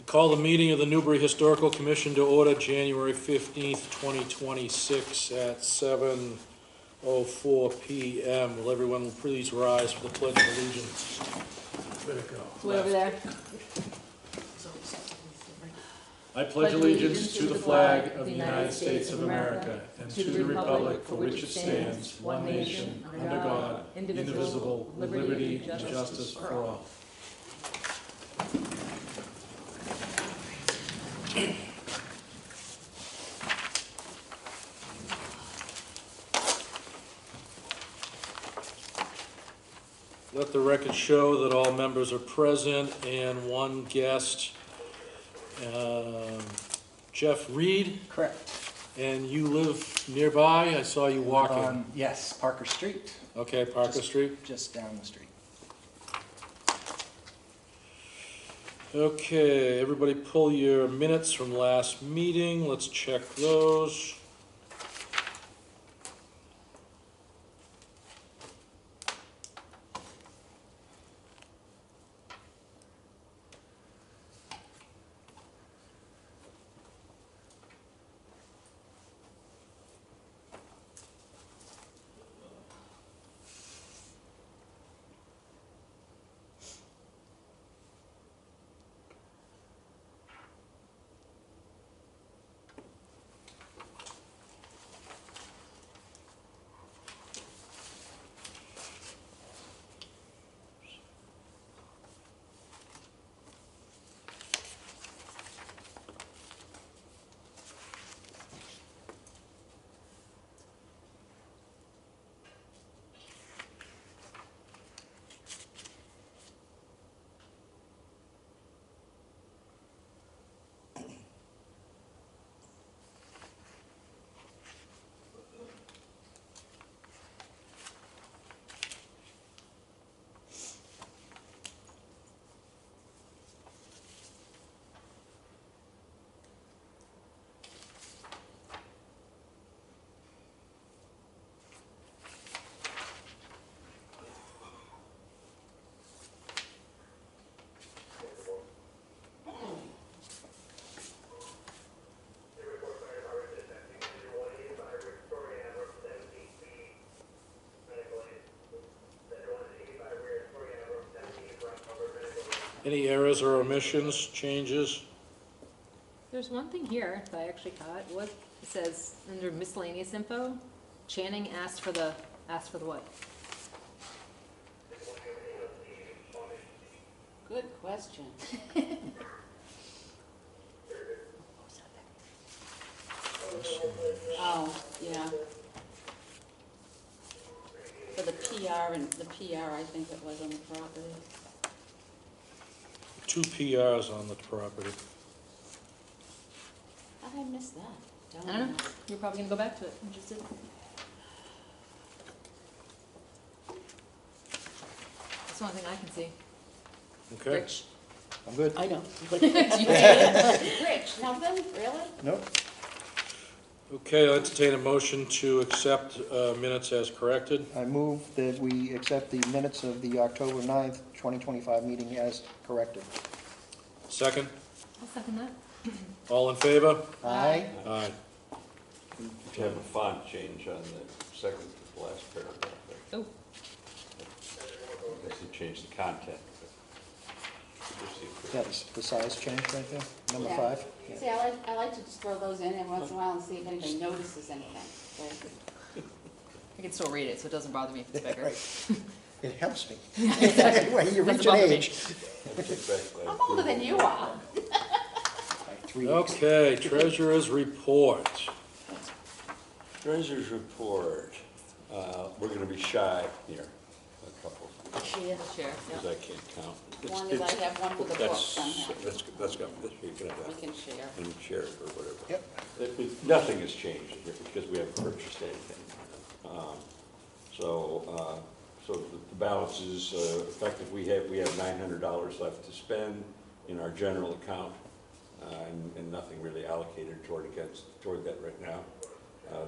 Call the meeting of the Newbury Historical Commission to order January 15th, 2026 at 7:04 p.m. Will everyone please rise for the Pledge of Allegiance? Where'd it go? Way over there. I pledge allegiance to the flag of the United States of America and to the republic for which it stands, one nation, under God, indivisible, with liberty and justice for all. Let the record show that all members are present and one guest, Jeff Reed. Correct. And you live nearby? I saw you walking. Yes, Parker Street. Okay, Parker Street. Just down the street. Okay, everybody pull your minutes from last meeting. Let's check those. Any errors or omissions, changes? There's one thing here that I actually caught. What it says under miscellaneous info, Channing asked for the what? Good question. Oh, yeah. For the PR and the PR, I think it was on the property. 2 PRs on the property. How did I miss that? I don't know. You're probably gonna go back to it. You just did. That's the only thing I can see. Okay. Rich. I'm good. I know. You did. Rich, nothing, really? Nope. Okay, I'll entertain a motion to accept minutes as corrected. I move that we accept the minutes of the October 9th, 2025 meeting as corrected. Second? I'll second that. All in favor? Aye. Aye. To have a font change on the second to the last paragraph there. Oh, I guess you changed the content. but just see if it- That's the size change right there, number Yeah. 5. Yeah. See, I like to just throw those in every once in a while and see if anybody notices anything. I can still read it, so it doesn't bother me if it's bigger. Right. It helps me. Exactly. When you Doesn't reach an bother me. age. I'm older than you are. Like 3 weeks. Okay, treasurer's report. Treasurer's report, we're gonna be shy here, a couple, Chair. Chair, because yeah. I can't count. As long as I have one with a book That's somehow. go, you can have We that, can share. and share it or whatever. Yep. Nothing has changed here because we haven't purchased anything. So the balance is effective. We have $900 left to spend in our general account, and nothing really allocated toward that right now.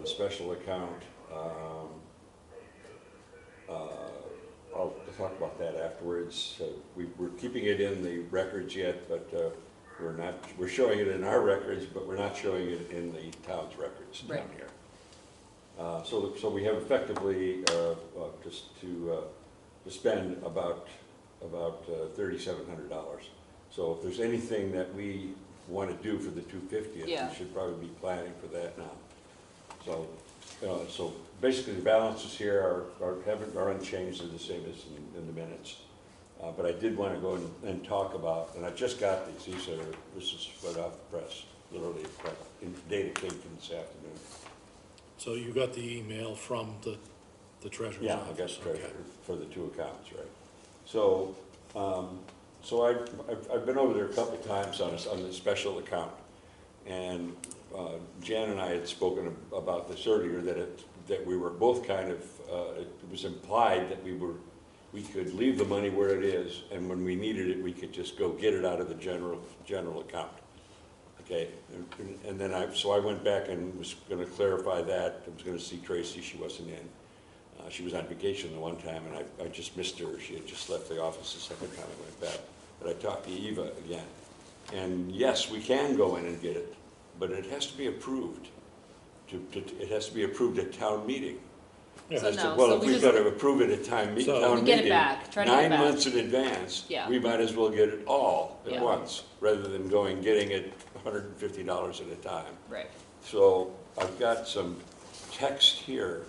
The special account, I'll talk about that afterwards. We're keeping it in the records yet, but we're showing it in our records, but we're not showing it in the town's records down Right. here. So we have effectively, just to spend about $3,700. So if there's anything that we want to do for the 250th, Yeah. we should probably be planning for that now. So basically the balances here are unchanged, they're the same as in the minutes. But I did want to go and talk about, and I just got these, this is right off the press, literally, data came from this afternoon. So you got the email from the treasurer's Yeah, I office? guess treasurer Okay. for the two accounts, right? So, I've been over there a couple times on the special account, and Jan and I had spoken about this earlier, that we were both kind of, it was implied that we could leave the money where it is, and when we needed it, we could just go get it out of the general account. Okay, and then I went back and was gonna clarify that. I was gonna see Tracy, she wasn't in. She was on vacation the one time, and I just missed her. She had just left the office the second time I went back. But I talked to Eva again. And yes, we can go in and get it, but it has to be approved. It has to be approved at town meeting. Yeah. So I said, no, well, so if we we've just- got to approve it at So- town We meeting. get it back, try to get it 9 back. months in advance, Yeah. we might as well get it all at Yeah. once, rather than getting it $150 at a time. Right. So I've got some text here.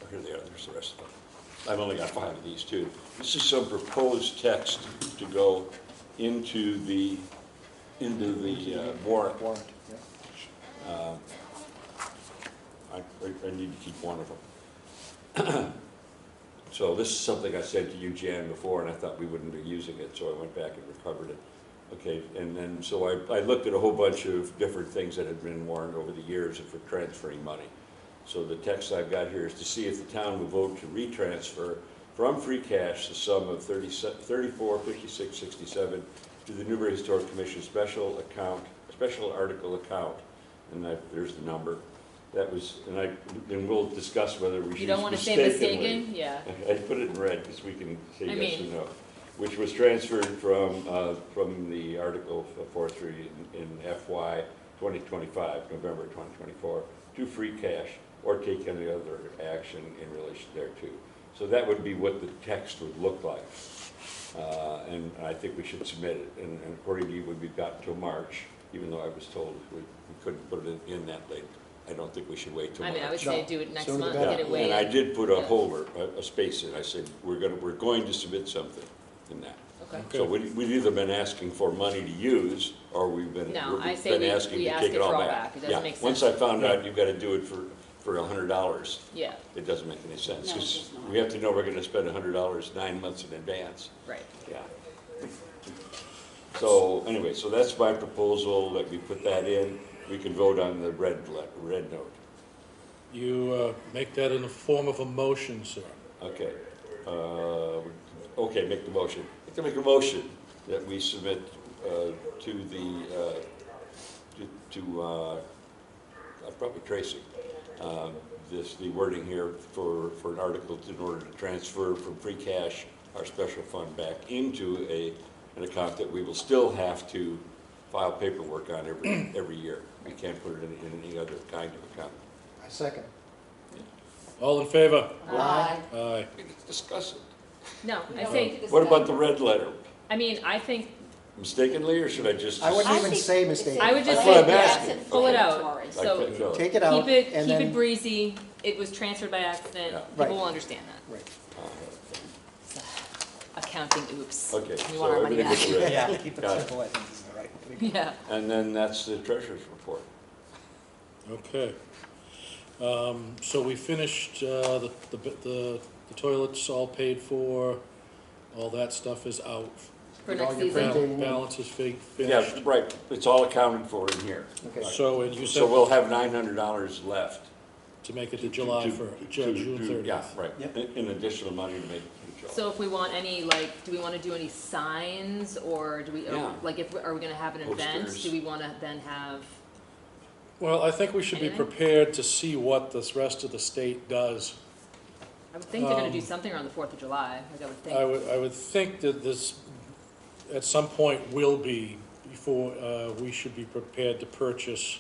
Oh, here they are, there's the rest of them. I've only got 5 of these too. This is some proposed text to go into the warrant. Warrant, yeah. I need to keep one of them. So this is something I said to you, Jan, before, and I thought we wouldn't be using it, so I went back and recovered it. Okay, and then, so I looked at a whole bunch of different things that had been warned over the years for transferring money. So the text I've got here is to see if the town will vote to retransfer from free cash the sum of $34,5667 to the Newbury Historic Commission special article account, and there's the number. That was, and we'll discuss whether we should. You don't want to say mistakenly- mistaken? Yeah. I put it in red because we can say I yes or mean- no, which was transferred from the Article 4.3 in FY 2025, November 2024, to free cash or take any other action in relation thereto. So that would be what the text would look like. And I think we should submit it. And according to you, we've got till March, even though I was told we couldn't put it in that late. I don't think we should wait till I March. mean, I would say No. do it next Sooner the month, better. get it weighed. And I did put a Yeah. holder, a space in. I said, we're going to submit something in that. Okay. So we've either been asking for money to use, or we've been No, I say been we asking to ask take it it all for all back. back. It doesn't Yeah. make Once sense. I found out you've got to do it for $100, Yeah, it doesn't make any sense. No, it 'Cause does not. we have to know we're going to spend $100 9 months in advance. right. Yeah. So anyway, so that's my proposal, that we put that in. We can vote on the red note. You make that in the form of a motion, sir. Okay. Okay, make the motion. I can make a motion that we submit to the, probably Tracy, the wording here for an article in order to transfer from free cash our special fund back into an account that we will still have to file paperwork on every year. We can't put it in any other kind of account. I second. All in favor? Aye. Aye. We can discuss it. No, We I don't think, need to What discuss. about the red letter? I mean, I think, Mistakenly, or should I just? I wouldn't I even think say it's mistake. I would just That's say, what I'm yeah, asking. pull it out. Like So Like that, Take it out, keep it and keep then, it breezy. It was transferred by accident. Yeah. People Right. will understand that. right. Accounting oops. Okay, We so want our money everything back. is red. Yeah, keep it Got it. simple, I think is the right. Yeah. And then that's the treasurer's report. Okay. So we finished, the toilets all paid for, all that stuff is out. For With all next your season. printing. Balance is Yeah, finished. right, it's all accounted for in here. Okay. So, and you So said we'll have $900 left. to make it to July to- for, to- June to- 30th. Yeah, right, Yep. in additional money to make it to July. So if we want any, like, do we want to do any signs, or do we, Yeah. like, are we going to have an event? Posters. Do we want to then have, Well, I think we should be Anything? prepared to see what this rest of the state does. I would think they're going to do Um, something around the 4th of July, like I would think. I would think that this, at some point will be, before we should be prepared to purchase,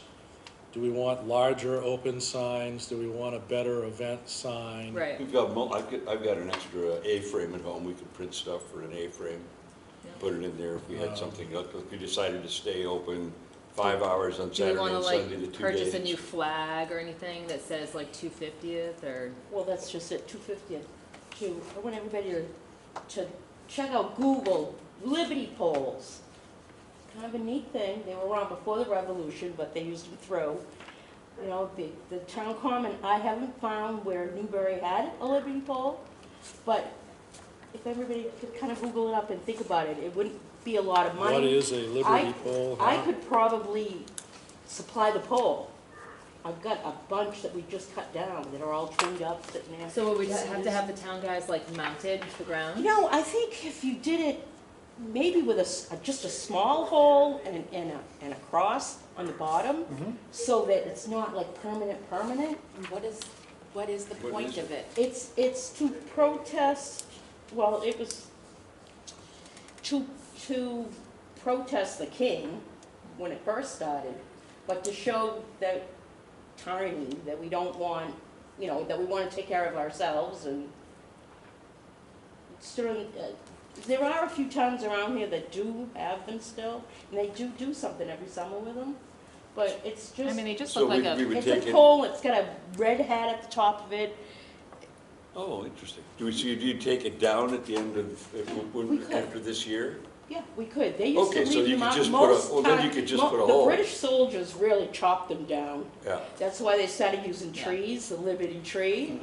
do we want larger open signs? Do we want a better event sign? Right. We've got, I've got an extra A-frame at home. We could print stuff for an A-frame, Yeah. put it in there if we had something else. If we decided to stay open 5 hours on Do we Saturday wanna and like Sunday, the 2 days. purchase a new flag or anything that says like 250th or? Well, that's just at 250. I want everybody to check out Google Liberty poles. Kind of a neat thing. They were around before the revolution, but they used them through. You know, the town common, I haven't found where Newbury had a Liberty pole, but if everybody could kind of Google it up and think about it, it wouldn't be a lot of money. What is a Liberty pole? I huh? could probably supply the pole. I've got a bunch that we just cut down that are all trimmed up, sitting there. So would we have to have the town guys like mounted to the ground? You know, I think if you did it maybe with just a small hole and a cross on the bottom, so that it's not like permanent. What is the What point is of it? It's to protest, well, it was to protest the king when it first started, but to show that tyranny, that we don't want, you know, that we want to take care of ourselves and there are a few towns around here that do have them still, and they do something every summer with them, but it's just. I mean, they just So look like we a, would It's take a it. pole, it's got a red hat at the top of it. Oh, interesting. Do you take it down at the end of, We could. after this year? Yeah, we could. They used to Okay, so leave you them could out just put a, most well, then you times. could just put a The hole. British soldiers really chopped them down. Yeah. That's why they started using Yeah. trees, the Liberty tree.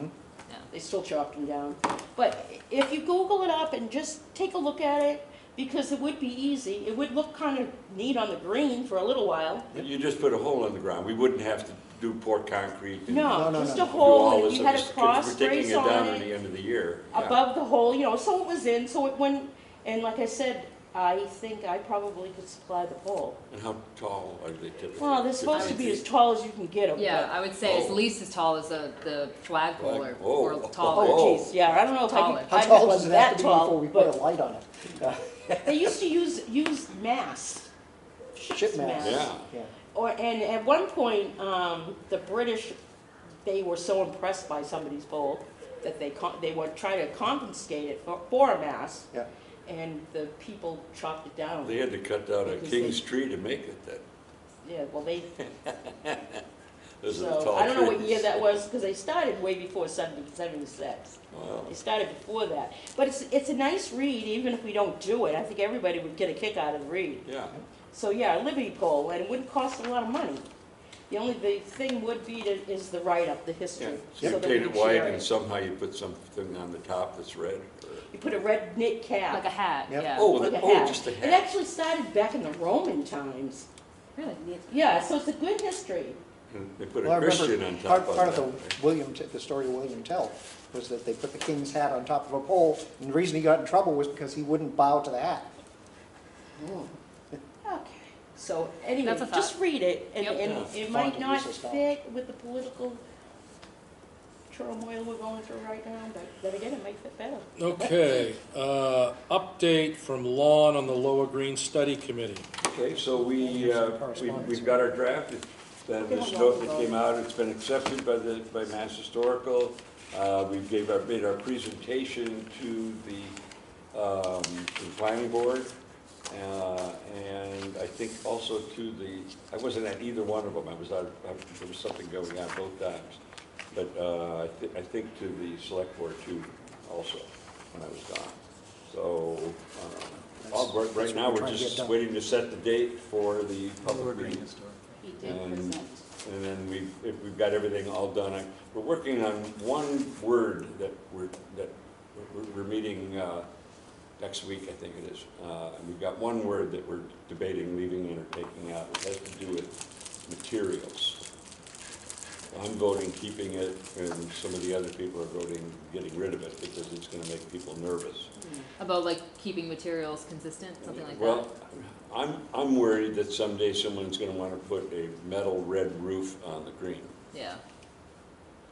yeah. They still chopped them down. But if you Google it up and just take a look at it, because it would be easy, it would look kind of neat on the green for a little while. You just put a hole in the ground. We wouldn't have to do pour concrete and do No, no, just no. a all hole, and this. you had a Because cross we're taking brace it down on at the it, end of the year. Yeah. above the hole, you know, so it was in, so it wouldn't, and like I said, I think I probably could supply the pole. And how tall are they typically? Well, they're supposed to 15 be as feet? tall as you can get them. Yeah, I would say at Oh. least as tall as the flagpole Flag- or oh. taller. Oh, geez, yeah, I don't know if I Taller. could, How I'd tall go does it have that to be before tall, we put a but light on it? they used to use masts. Ship masts. Yeah. Yeah. And at one point, the British, they were so impressed by somebody's pole that they would try to confiscate it for a mast, Yeah. and the people chopped it down. They had to cut down a Because king's tree to make it then. Yeah, well, they, Those are the so, tall I don't know what trees. year that was, because they started way before 76. Wow. They started before that. But it's a nice read, even if we don't do it. I think everybody would get a kick out of the read. Yeah. So, yeah, a Liberty pole, and it wouldn't cost a lot of money. The thing would be is the write-up, the Yeah. history. So you that paint we it could white share and it. somehow you put something on the top that's red? or- You put a red knit cap. Like a hat, Yep. yeah. Oh, like a oh, hat. just a It hat. actually started back in the Roman times. Really? Yeah, so it's a good history. And they put Well, I a Christian on remember, top part of of the story of William Tell was that they put the king's hat on top of a pole, and the reason he got in trouble was because he wouldn't bow to the hat. Okay. So anyway, That's a thought. just read it, and, Yep. and Yeah. it might Font not uses stuff. fit with the political turmoil we're going through right now, but then again, it might fit better. Okay, update from Lon on the Lower Green Study Committee. Okay, so Correspondence. we've got our draft. This note that came out, it's been accepted by Mass Historical. We made our presentation to the planning board. And I think also to I wasn't at either one of them. There was something going on both times. But I think to the select board too, also, when I was gone. So, right now, we're trying to get just done. waiting to set the date for the public meeting. He did And- present. And then we've got everything all done. We're working on one word that we're meeting next week, I think it is. And we've got one word that we're debating leaving in or taking out. It has to do with materials. I'm voting keeping it, and some of the other people are voting getting rid of it because it's gonna make people nervous. About like keeping materials consistent, something like that? Well, I'm worried that someday someone's gonna wanna put a metal red roof on the green. Yeah.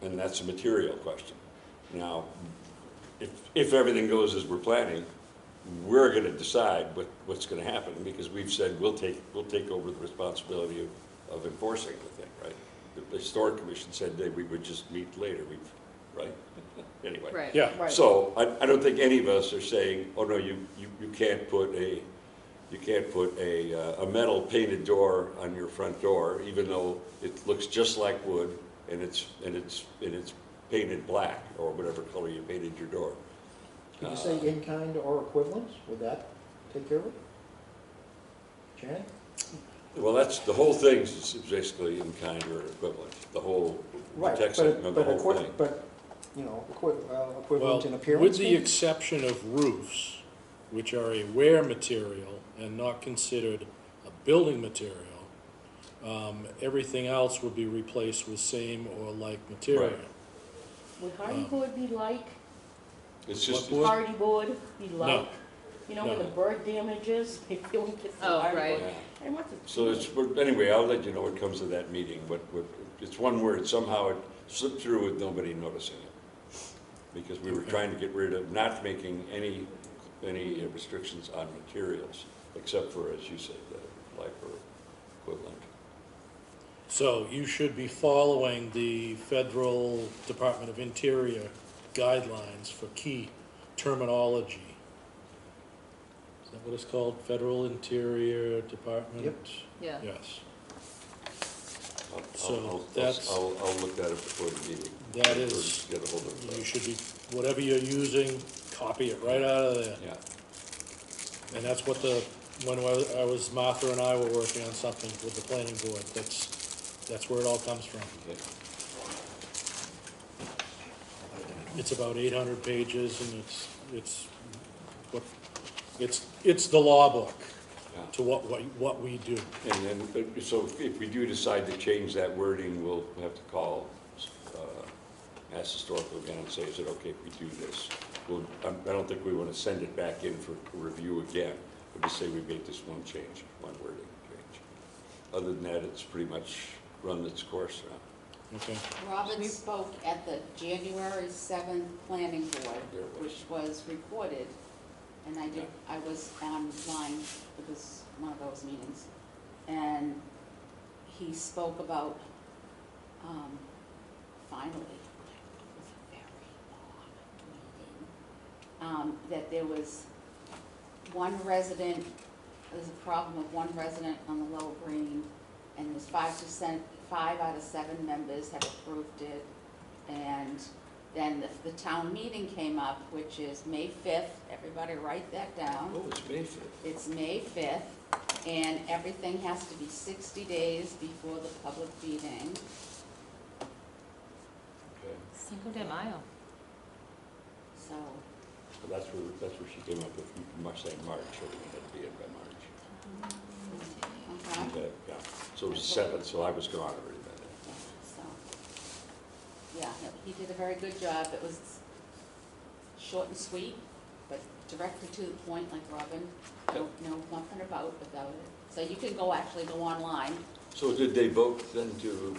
And that's a material question. Now, if everything goes as we're planning, we're gonna decide what's gonna happen, because we've said we'll take over the responsibility of enforcing the thing, right? The Historic Commission said that we would just meet later, right? Anyway. Right. Yeah, Right. So I don't think any of us are saying, oh, no, you can't put a metal painted door on your front door, even though it looks just like wood and it's painted black or whatever color you painted your door. Could you say in kind or equivalent? Would that take care of it? Jan? Well, that's, the whole thing is basically in kind or equivalent, the whole, the Right, text but, of the whole thing. but, you know, well, equivalent in appearance? with the maybe? exception of roofs, which are a wear material and not considered a building material, everything else would be replaced with same or like material. Right. Would hardy board be like? It's just, What wood? Hardy board be like? No. You know where No. the bird damages, if you don't get the Oh, hardy right. board. yeah. And what's it? So anyway, I'll let you know what comes of that meeting, it's one word, somehow it slipped through with nobody noticing it. Because we were Okay. trying to get rid of, not making any restrictions on materials, except for, as you said, the like or equivalent. So you should be following the Federal Department of Interior guidelines for key terminology. Is that what it's called? Federal Interior Department? Yep. Yeah. Yes. I'll- So I'll- that's- I'll look at it before the meeting. That Or is, get a hold of, you should be, whatever you're using, copy it right out of there. yeah. And that's what when I was, Martha and I were working on something with the planning board, that's where it all comes from. Okay. It's about 800 pages and it's the law book Yeah. to what we do. And then, so if we do decide to change that wording, we'll have to call, ask historical again and say, is it okay if we do this? I don't think we want to send it back in for review again. We'll just say we made this one change, one wording change. Other than that, it's pretty much run its course now. Okay. Robin spoke at the January 7th planning board, which was recorded, and I was online for one of those meetings. And he spoke about, finally, it was a very long meeting, that there was one resident, there's a problem with one resident on the Lower Green, and there's 5 out of 7 members have approved it. And then the town meeting came up, which is May 5th, everybody write that down. Oh, it's May 5th. It's May 5th, and everything has to be 60 days before the public meeting. Okay. Cinco de Mayo. So, So that's where she came up with, you must say March, so we had to be in by March. okay, Okay, yeah. So it was 7th, so I was gone already by then. so, yeah, he did a very good job. It was short and sweet, but directly to the point, like Robin. No muffing about without it. So you can actually go online. So did they vote then to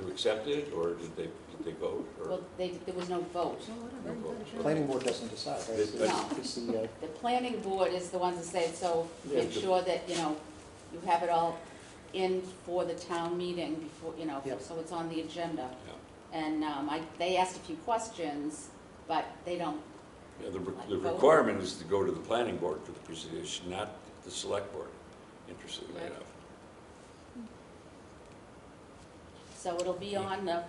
accept it, or did they vote, or? Well, there was no vote. No vote, so- Planning board doesn't decide, right? It's No. it's the, The planning board is the ones that say, so Yeah, make the- sure that, you have it all in for the town meeting before, Yep. so it's on the agenda. Yeah. And they asked a few questions, but they don't, Yeah, the requirement is to go to the planning board for the presentation, not the select board, interestingly Right. enough. so it'll be on the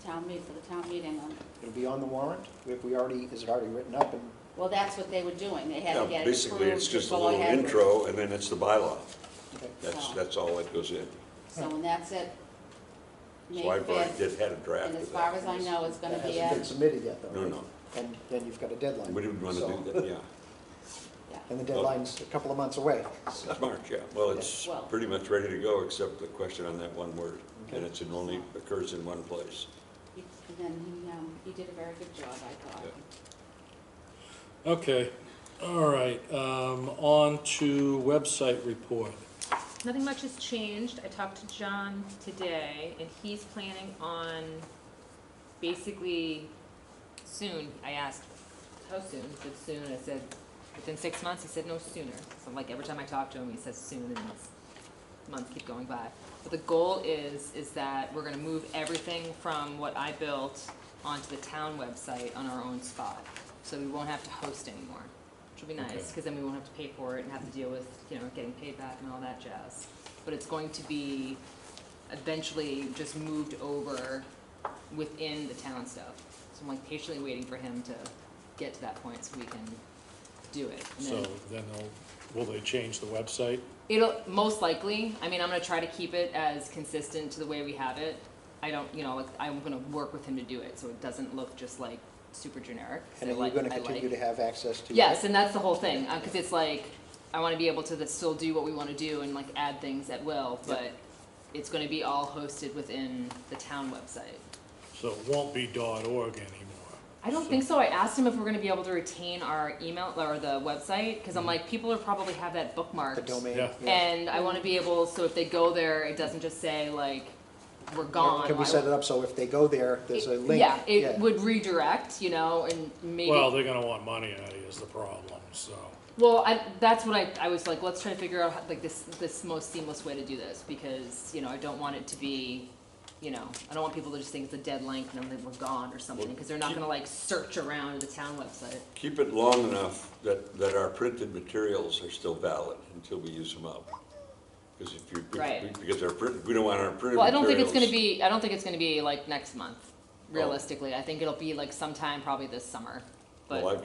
for the town meeting. it'll be on the warrant? Is it already written up and? Well, that's what they were doing. They had to Yeah, get it basically, it's approved to just a go little ahead with. intro, and then it's the bylaw. Okay. That's all that goes in. So, and that's it. May So I've already 5th. had a draft And as of far that. as I know, it's gonna That be hasn't been at, submitted yet, though, No, right? no, And then you've got a deadline. we didn't want to So- do that, yeah. yeah. And the deadline's a couple of months away. It's March, yeah. Well, it's Well- pretty much ready to go, except the question on that one word. And Okay. it only occurs in one place. And then he did a very good job, I thought. Yeah. Okay, all right, on to website report. Nothing much has changed. I talked to John today, and he's planning on basically soon, I asked, how soon? He said soon. I said, within 6 months? He said no sooner. So like every time I talk to him, he says soon, and months keep going by. But the goal is that we're gonna move everything from what I built onto the town website on our own spot. So we won't have to host anymore, which will be nice, Okay. because then we won't have to pay for it and have to deal with, getting paid back and all that jazz. But it's going to be eventually just moved over within the town stuff. So I'm like patiently waiting for him to get to that point so we can do it. And So then then will they change the website? it'll, most likely, I mean, I'm gonna try to keep it as consistent to the way we have it. I don't, I'm gonna work with him to do it, so it doesn't look just like super generic. And So are you gonna I continue to like- have access to? Yes, and that's the whole thing, cause it's like, I wanna be able to still do what we wanna do and like add things at will, but it's gonna be all hosted within the town website. So it won't be .org anymore? I don't think so. I asked him if we're gonna be able to retain our email or the website, cause I'm like, people will probably have that bookmarked. The domain? Yeah. And I wanna be able, so if they go there, it doesn't just say like, we're gone. Can we set it up so if they go there, there's a link? Yeah, it would redirect, and maybe. Well, they're gonna want money out of you is the problem, so. Well, that's what I was like, let's try to figure out like this most seamless way to do this, because, I don't want it to be, I don't want people to just think it's a dead link and then we're gone or something, because they're not gonna like search around the town website. Keep it long enough that our printed materials are still valid until we use them up. Because if you, Right. because we don't want our printed materials. Well, I don't think it's gonna be like next month, realistically. I think it'll be like sometime probably this summer, but. Well,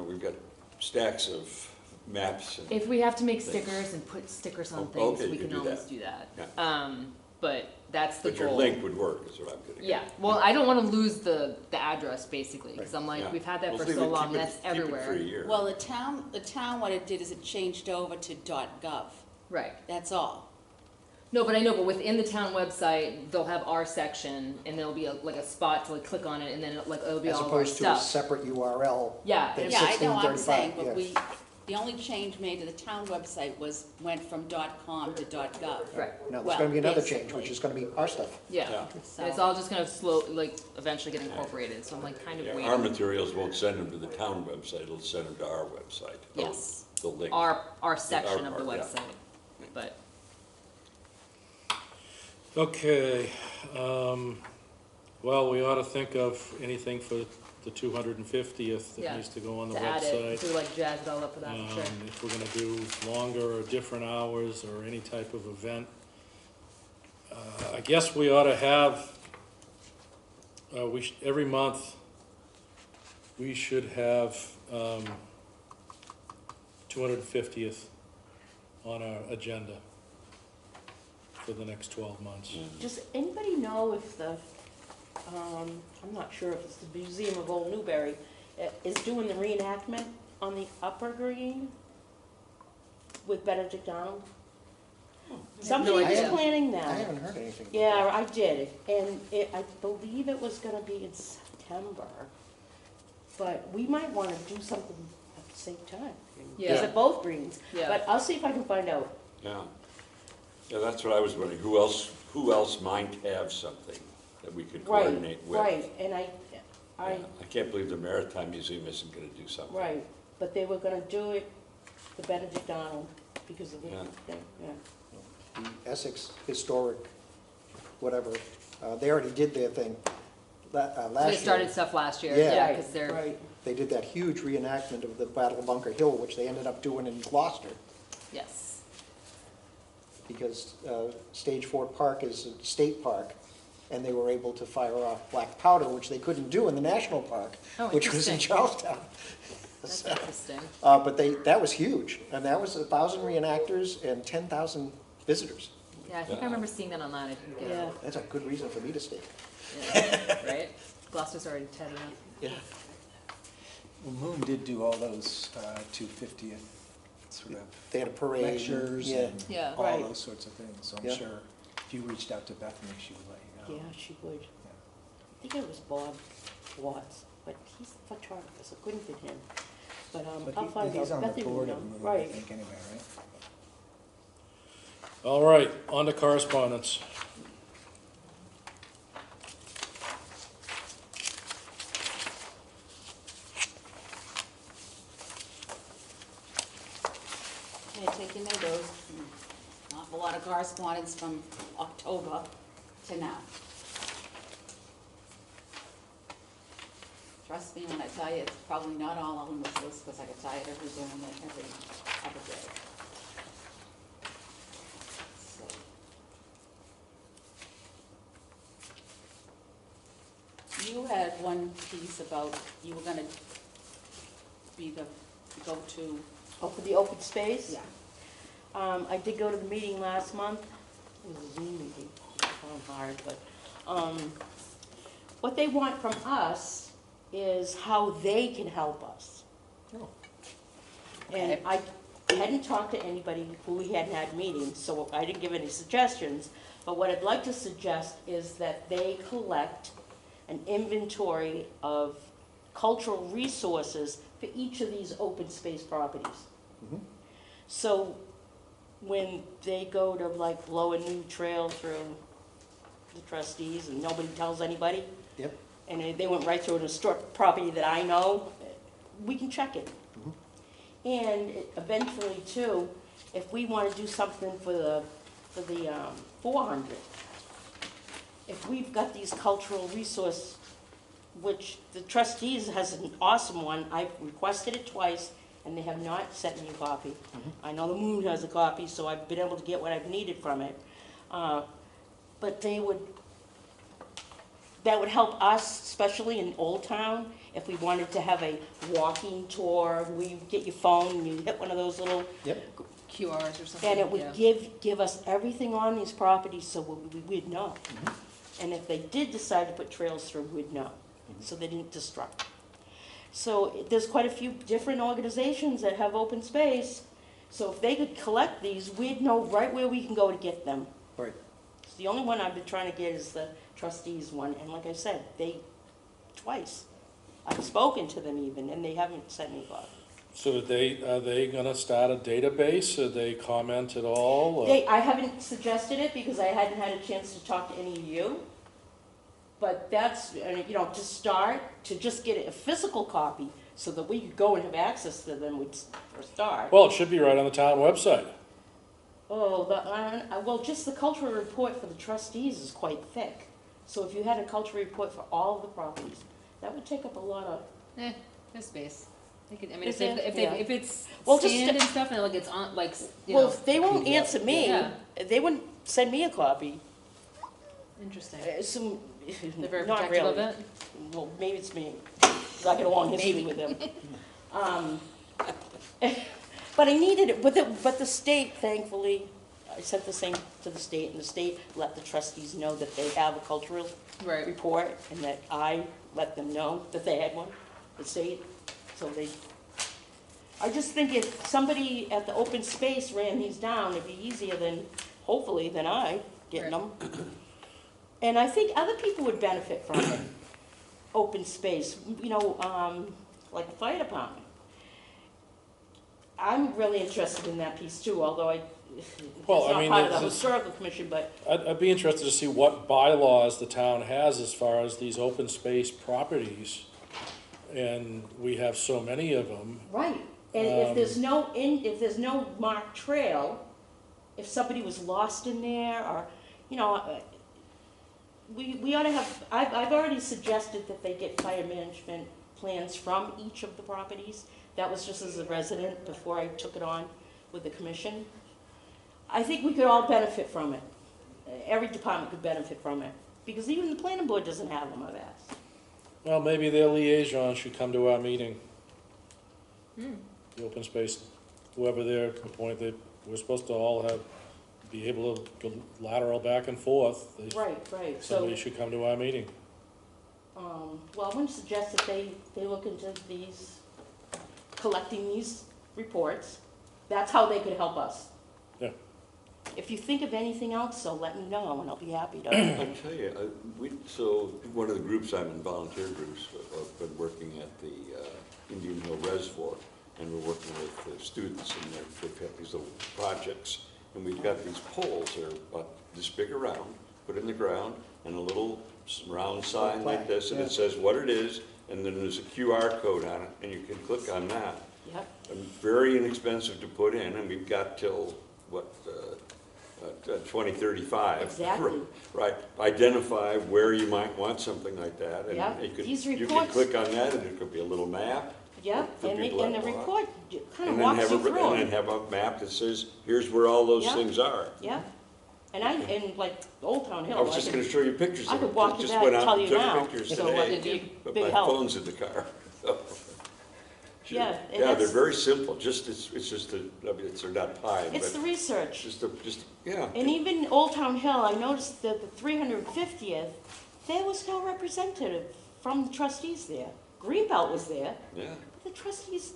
we've got stacks of maps and. If we have to make stickers and put stickers on Oh, things, okay, we you can can do always that. do that. Yeah. But that's the But goal. your link would work, is what I'm getting at. Yeah, well, I don't wanna lose the address basically, cause I'm like, Yeah. we've had that Well, for leave so it- long, keep it- that's keep it for a everywhere. year. Well, the town, what it did is it changed over to .gov, Right. that's all. No, but I know, but within the town website, they'll have our section and there'll be like a spot to like click on it and then it'll be As all of our opposed to a stuff. separate URL. Yeah, that's Yeah, I know, I'm 1635, saying, but yeah. the only change made to the town website went from .com to .gov. right, No, there's Well, gonna be another change, basically. which is gonna be our stuff. yeah. Yeah. And it's all just gonna eventually get incorporated, so I'm like kind of Yeah, waiting. our materials won't send them to the town website, it'll send them to our website. Yes. The link. Our section of the part, yeah. website, but. Okay, well, we ought to think of anything for the 250th Yeah, that needs to go on the To add it, website. to like jazz it all up for that, for sure. If we're gonna do longer or different hours or any type of event. I guess we ought to have, every month, we should have 250th on our agenda for the next 12 months. Does anybody know if I'm not sure if it's the Museum of Old Newbury, is doing the reenactment on the Upper Green with Benedict Arnold? Somebody no was idea. planning I that. haven't heard anything. Yeah, I did, and I believe it was gonna be in September, but we might wanna do something at the same time. Yeah. It's at both greens, Yeah. but I'll see if I can find out. Yeah. Yeah, that's what I was wondering, who else might have something that we could Right, coordinate with? right, and I, Yeah, I can't believe the Maritime Museum isn't gonna do something. right, but they were gonna do it, the Benedict Arnold, because of the Yeah. thing, yeah. The Essex Historic, whatever, they already did their thing last year. They started stuff last year, Yeah. yeah, Right, cause they're, right. They did that huge reenactment of the Battle of Bunker Hill, which they ended up doing in Gloucester, yes, because Stage Fort Park is a state park, and they were able to fire off black powder, which they couldn't do in the national park, Oh, which was in interesting. Charlestown. that's interesting. But that was huge, and that was 1,000 reenactors and 10,000 visitors. Yeah, I think I remember seeing that online, I didn't get Yeah. it. That's a good reason for me to stay. Yeah, right? Gloucester's already tatted up. Yeah. Well, Moon did do all those 250th sort of They had a parade. lectures Yeah. and Yeah. all Right. those sorts of things. So I'm Yeah. sure if you reached out to Bethany, she would let you know. Yeah, she would. I think it was Bob Watts, but he's a photographer, so couldn't fit him. But But I'll find out. he's on the Bethany would board know. of Moon, I Right. think, anyway, right? All right, on to correspondence. your neighbors. An awful lot of correspondence from October to now. Trust me when I tell you, it's probably not all on this list, because I get tired of doing it every day. So. You had one piece about, you were gonna be the go-to. Oh, for the open space? Yeah. I did go to the meeting last month. It was a Zoom meeting, hard, but, what they want from us is how they can help us. Oh. And I hadn't talked to anybody who we hadn't had meetings, so I didn't give any suggestions. But what I'd like to suggest is that they collect an inventory of cultural resources for each of these open space properties. Mhm. So when they go to like blow a new trail through the trustees and nobody tells anybody, Yep. and they went right through an historic property that I know, we can check it. Mhm. And eventually too, if we want to do something for the 400, if we've got these cultural resource, which the trustees has an awesome one, I've requested it twice, and they have not sent me a copy. I know the Moon has a copy, so I've been able to get what I've needed from it. But that would help us, especially in Old Town, if we wanted to have a walking tour, where you get your phone and you hit one of those little, Yep. QRs or something. and it yeah. would give us everything on these properties so we'd know. And if they did decide to put trails through, we'd know, so they didn't destruct. So there's quite a few different organizations that have open space, so if they could collect these, we'd know right where we can go to get them. Right. So the only one I've been trying to get is the trustees one, and like I said, twice. I've spoken to them even, and they haven't sent me a copy. So are they gonna start a database? Or they comment at all? or- I haven't suggested it because I hadn't had a chance to talk to any of you. But that's, to start, to just get a physical copy so that we could go and have access to them for a start. Well, it should be right on the town website. Oh, well, just the cultural report for the trustees is quite thick. So if you had a cultural report for all of the properties, that would take up a lot of, There's space. They could, I mean, Is if there? they, Yeah. if it's Well, just scanned and stuff, and like it's on, like, well, if they won't PDF. answer me, Yeah. they wouldn't send me a copy. interesting. Not They're very protective really. of it. Well, maybe it's me. I got a long history with them. But I needed it, but the state, thankfully, I sent the same to the state, and the state let the trustees know that they have a cultural Right. report, and that I let them know that they had one, the state, so I just think if somebody at the open space ran these down, it'd be easier hopefully, than I getting them. And I think other people would benefit from it, open space, like the fire department. I'm really interested in that piece too, although it's Well, I not mean, part of the it's- historical commission, but I'd be interested to see what bylaws the town has as far as these open space properties. And we have so many of them. right. And if there's no marked trail, if somebody was lost in there, or, we ought to have, I've already suggested that they get fire management plans from each of the properties. That was just as a resident before I took it on with the commission. I think we could all benefit from it. Every department could benefit from it, because even the planning board doesn't have them, I've asked. Well, maybe their liaison should come to our meeting. Hmm. The open space, whoever they're appointed, we're supposed to all be able to go lateral back and forth. Right, so, Somebody should come to our meeting. well, I'm gonna suggest that they look into collecting these reports. That's how they could help us. Yeah. If you think of anything else, so let me know, and I'll be happy to. I tell you, so one of the groups I'm in, volunteer groups, I've been working at the Indian Hill Reservoir, and we're working with the students, and they've got these little projects, and we've got these poles that are about this big around, put in the ground, and a little round sign like this, and it says what it is, and then there's a QR code on it, and you can click on that, Yep, and very inexpensive to put in, and we've got till, what, 2035. Exactly. Right, identify where you might want something like that, Yeah, and it could, these you could reports- click on that, and it could be a little map. yep, for and people the that walk. report kind of And then walks have you a, through and then it. have a map that says, here's where all those Yeah. things are. Yep, and like Old Town Hill. I was just can- gonna show you pictures I of could it. walk you Just back went and out tell and you took now, pictures so today, it'd be but big my help. phone's in the car. So, sure. Yeah, and Yeah, they're that's- very simple, just, it's just a, I mean, they're not pie, It's the but research. yeah. And even Old Town Hill, I noticed that the 350th, there was no representative from the trustees there. Greenbelt was there, Yeah, but the trustees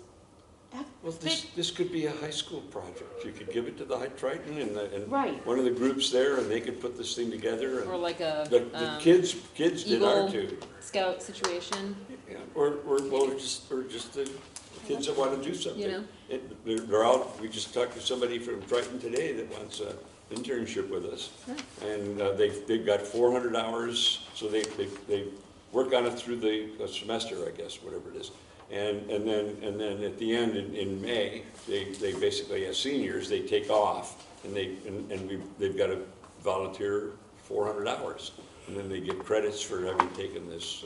have well, big, this could be a high school project. You could give it to the Triton and Right. one of the groups there, and they could put this thing together. Or And like a, the kids did our Eagle too. Scout situation, Yeah, or just the kids that want to do something. you know? They're out, we just talked to somebody from Triton today that wants an internship with us. And they've got 400 hours, so they work on it through the semester, I guess, whatever it is. And then at the end, in May, they basically, as seniors, they take off, and they've got to volunteer 400 hours. And then they get credits for having taken this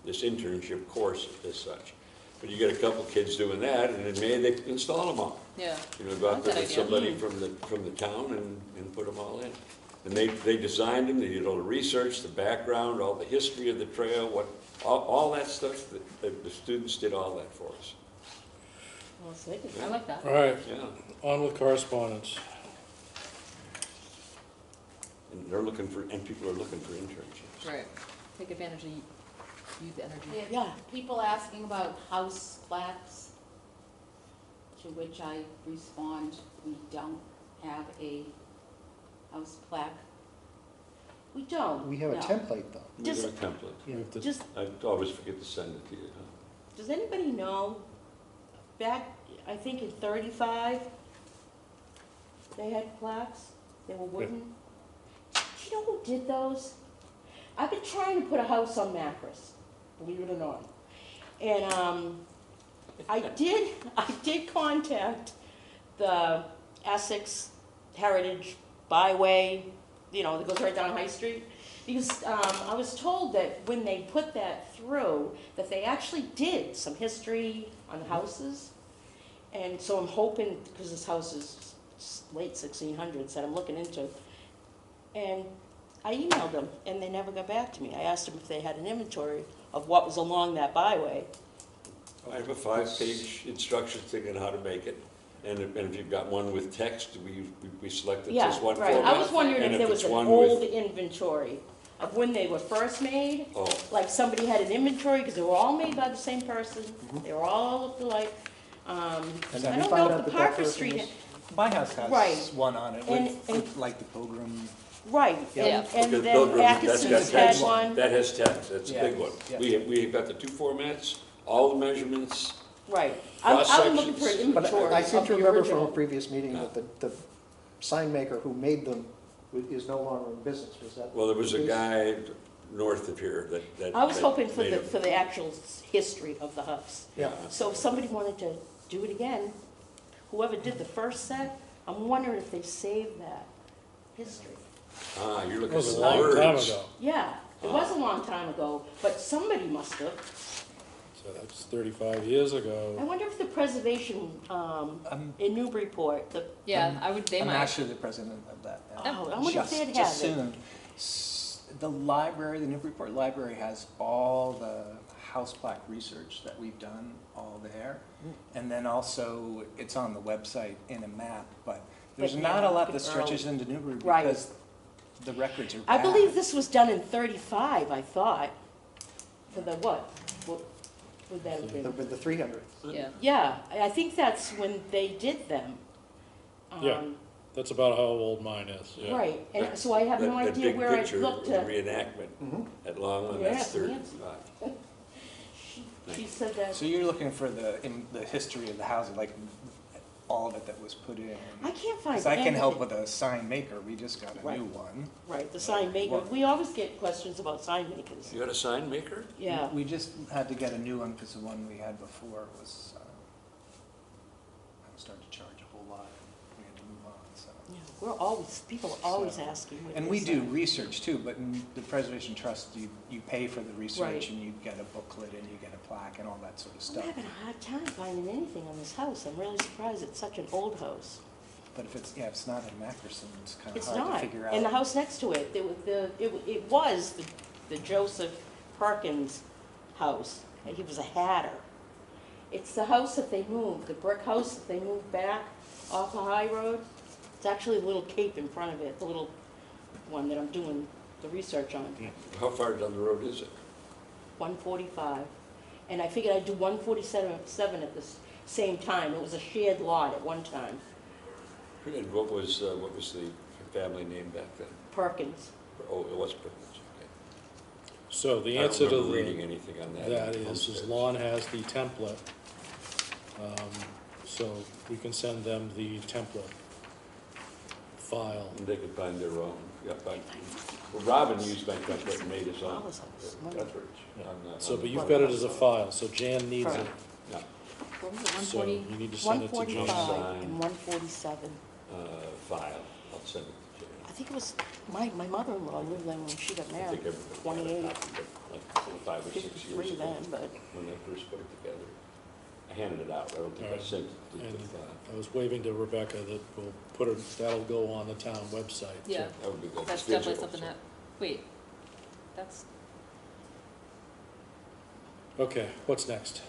internship course as such. But you get a couple kids doing that, and in May, they install them all. Yeah. You know, go out there That's with an somebody idea. from the town and put them all in. And they designed them, they did all the research, the background, all the history of the trail, all that stuff, the students did all that for us. well, so they could- I like that. All right, Yeah, on with correspondence. and people are looking for internships. Right. Take advantage of youth energy. Yeah. People asking about house plaques, to which I respond, we don't have a house plaque. We don't. We have a No. template, though. We Just- have a template. We have to- Just, I always forget to send it to you. does anybody know, back, I think in 35, they had plaques, they were wooden. Do you know who did those? I've been trying to put a house on Macris, believe it or not. And, I did contact the Essex Heritage Byway, you know, that goes right down High Street. Because I was told that when they put that through, that they actually did some history on houses. And so I'm hoping, because this house is late 1600s that I'm looking into. And I emailed them, and they never got back to me. I asked them if they had an inventory of what was along that byway. I have a 5-page instruction thing on how to make it. And if you've got one with text, we selected Yeah, just one right. format. I was wondering And if there was it's an one old with- inventory of when they were first made. Oh, Like somebody had an inventory, because they were all made by the same person. They were all looked alike. And I then don't we know found if out the that that Parker person Street, was- My house has Right. one on it And- with like the Pilgrim. right, Yeah. and because then Pilgrim, that's Atkinson's got had text. one. That has text, that's a Yeah. big one. Yeah. We've got the 2 formats, all the measurements. Right. I'm looking for Cross-sections. an But inventory I of seem to the remember from a original. previous meeting that the sign maker who made them is no longer in business, was that? Well, there was a the case? guy north of here that. I was that hoping for made the, it. for the actual history of the house. Yeah. So if somebody wanted to do it again, whoever did the first set, I'm wondering if they saved that history. Ah, you're It looking was for a long time words. ago, Yeah, it was a long time ago, but somebody must have. so that's 35 years I ago. wonder if the preservation, in Newburyport, the, Yeah, they I'm might. actually the president of that now. oh, I wonder if Just- they'd just have it. soon. The library, the Newburyport Library has all the house plaque research that we've done all there. And then also, it's on the website in a map, but there's But not yeah, a lot that it's stretches early. into Newbury Right. because the records are I bad. believe this was done in 35, I thought, for the what would that have been? The 300. Yeah. Yeah, I think that's when they did them. Yeah. Um, That's about how old mine is, yeah. Right, and so I have no That idea big where I'd picture look of the to. reenactment Mhm. at Longland, Yeah, that's Nancy. 35. She said that, So you're looking for in the history of the housing, like all of it that was put in? I can't find Because I can help anything. with a sign maker, we just got a Right. new one. Right, the sign maker, Well- we always get questions about sign makers, You got a sign maker? yeah. We just had to get a new one because the one we had before was start to charge a whole lot, and we had to move on, so. Yeah, people are always So- asking. what And they we do say. research too, but in the Preservation Trust, you pay for the research Right. and you get a booklet and you get a plaque and all that sort of I'm stuff. having a hard time finding anything on this house. I'm really surprised. It's such an old house. But if it's, yeah, if it's not in Macpherson, it's kind of It's hard to not. figure out. And the house next to it, it was the Joseph Perkins house, and he was a hatter. It's the house that they moved, the brick house that they moved back off the high road. It's actually a little cape in front of it, the little one that I'm doing the research on. How far down the road is it? 145. And I figured I'd do 147 at the same time. It was a shared lot at one time, And what was the family name back then? Perkins. Oh, it was Perkins, okay. So the I don't answer to remember reading the, anything on that. that in is Homestead. Lon has the template. So we can send them the template file. And they could find their own, yeah, well, Robin used my template and made his own. Father's house. Guthridge. So, but you've got it as a file, so Jan needs it. Correct. Yeah, What was it, So 140? you need to send it to Jan. 145 and 147. file, I'll send it to you. I think it was, my mother-in-law lived there when she got I married, think everybody had a 28, copy, but like 5 or 6 years 53 ago, then, but when they first put it together. I handed it out, I don't think I Alright. sent it to the And file. I was waving to Rebecca that we'll put it, that'll go on the town website. Yeah, That would be good. that's It's definitely digital, something so- that, wait, that's, Okay, what's next?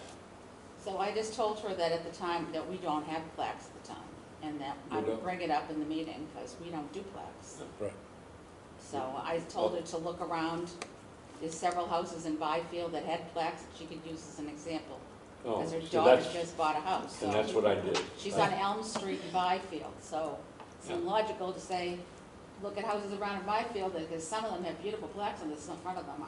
So I just told her that at the time, that we don't have plaques at the time, and that I You would don't? bring it up in the meeting, because we don't do plaques. Right. So I told her to look around, there's several houses in Byfield that had plaques that she could use as an example, Oh, because her so daughter that's, just bought a house, and so. that's what I did. She's on Elm Street in Byfield, so it seemed Yeah. logical to say, look at houses around in Byfield, because some of them have beautiful plaques on the front of them,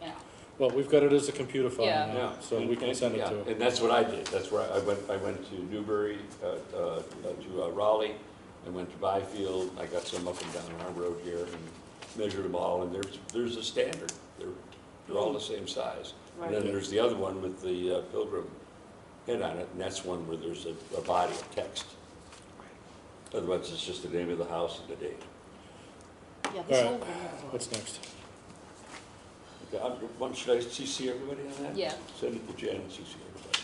you know. Well, we've got it as a computer file Yeah. now, Yeah. so we can send it Yeah, to her. and that's what I did, that's where I went to Newbury, to Raleigh, I went to Byfield, I got some up and down our road here, and measured them all, and there's a standard, they're all the same size. And then Right. there's the other one with the Pilgrim head on it, and that's one where there's a body of text. Otherwise, it's just the name of the house and the date. yeah, this All whole right. thing was What's next? Okay, should I CC everybody on that? Yeah. Send it to Jan and CC everybody.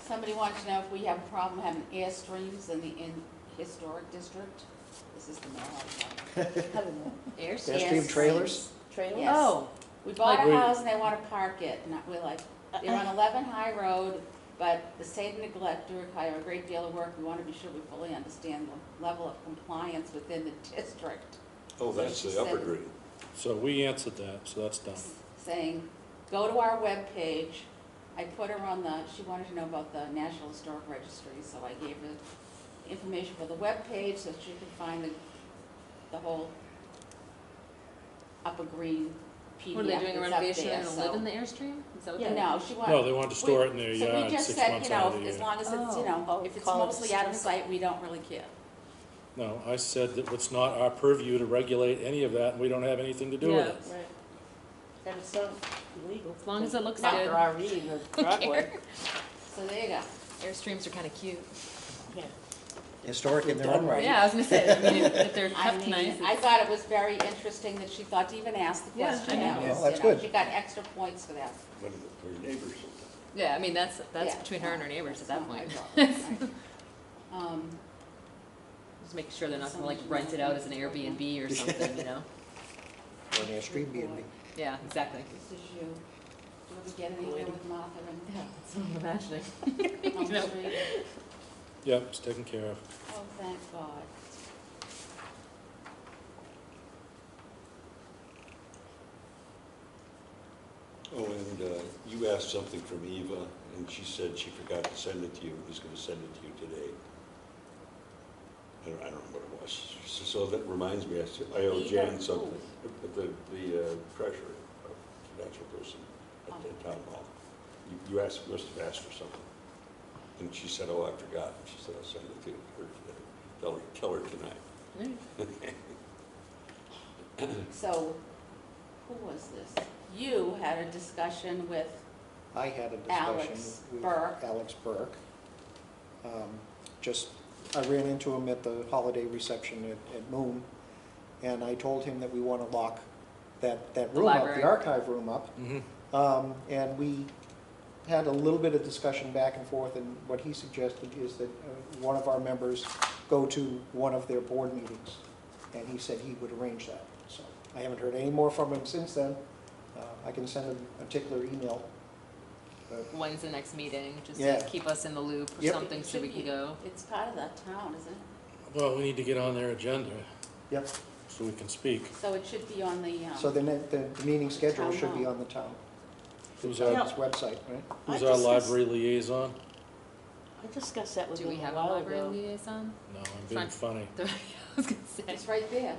Somebody wanted to know if we have a problem having Airstreams in the historic district. This is the mail I got. I don't know. Airstream trailers? Trailer? Yes. Oh, We bought Like a we- house and they want to park it, and we're like, they're on 11 High Road, but the state of neglect do require a great deal of work. We want to be sure we fully understand the level of compliance within the district. Oh, that's She the upper said- grade. So we answered that, so that's done. Saying, go to our webpage. I put her on the, she wanted to know about the National Historic Registry, so I gave her information for the webpage so she could find the whole Upper Green PDF what are they doing, a that's up renovation there, and so- live in the Airstream? Is that what Yeah. they're? No, she wanted. No, they wanted to store it in their So we yard just 6 said, months you out know, of the as year. long as it's, you know, Oh, if it's call it mostly out of historic. sight, we don't really care. No, I said that it's not our purview to regulate any of that, and we don't have anything to do with Yeah. it. right. And it's not illegal. As long as it looks Not good. for RV in the driveway. So there you go. Airstreams are kind of cute. Yeah. Historic in their own right. Yeah, I was gonna say, I mean, if they're I kept mean, nice. I thought it was very interesting that she thought to even ask the Yeah, question. I know. because, Well, that's you know, good. She got extra points for that. What are the, for your neighbors? Yeah, I mean, that's Yeah. between her and her neighbors at that It's not point. my problem, right. Just making sure they're not gonna like rent it out as an Airbnb or something, you know? Or an Airstream B&B. Yeah, exactly. This is you. Do you ever get anywhere with Martha Yeah, that's what I'm imagining. and Elm No. Street? Yep, it's taken care of. Oh, thank God. Oh, and you asked something from Eva, and she said she forgot to send it to you, was gonna send it to you today. I don't know what it was. So that reminds me, I owe Jan something, the treasurer, financial person at the town hall. You must have asked her something. And she said, oh, I forgot. And she said, I'll send it to her today. Tell her tonight. So, who was this? You had a discussion with I had a discussion Alex with Burke. Alex Burke. Just, I ran into him at the holiday reception at Moon, and I told him that we want to lock that room up, library. the archive room up. Mhm. And we had a little bit of discussion back and forth, and what he suggested is that one of our members go to one of their board meetings, and he said he would arrange that. So I haven't heard any more from him since then. I can send him a particular email. But When's the next meeting, just Yeah. to keep us in the loop or Yep. something so we can go. It's part of that town, isn't it? Well, we need to get on their agenda Yep, so we can speak. So it should be on the, so the meeting schedule Town should be hall. on the town. Who's the our, town's website, right? who's I our discussed- library liaison? I discussed that with Do him we a have a while library ago. liaison? No, I'm being Front. funny. I was gonna say. it's right there.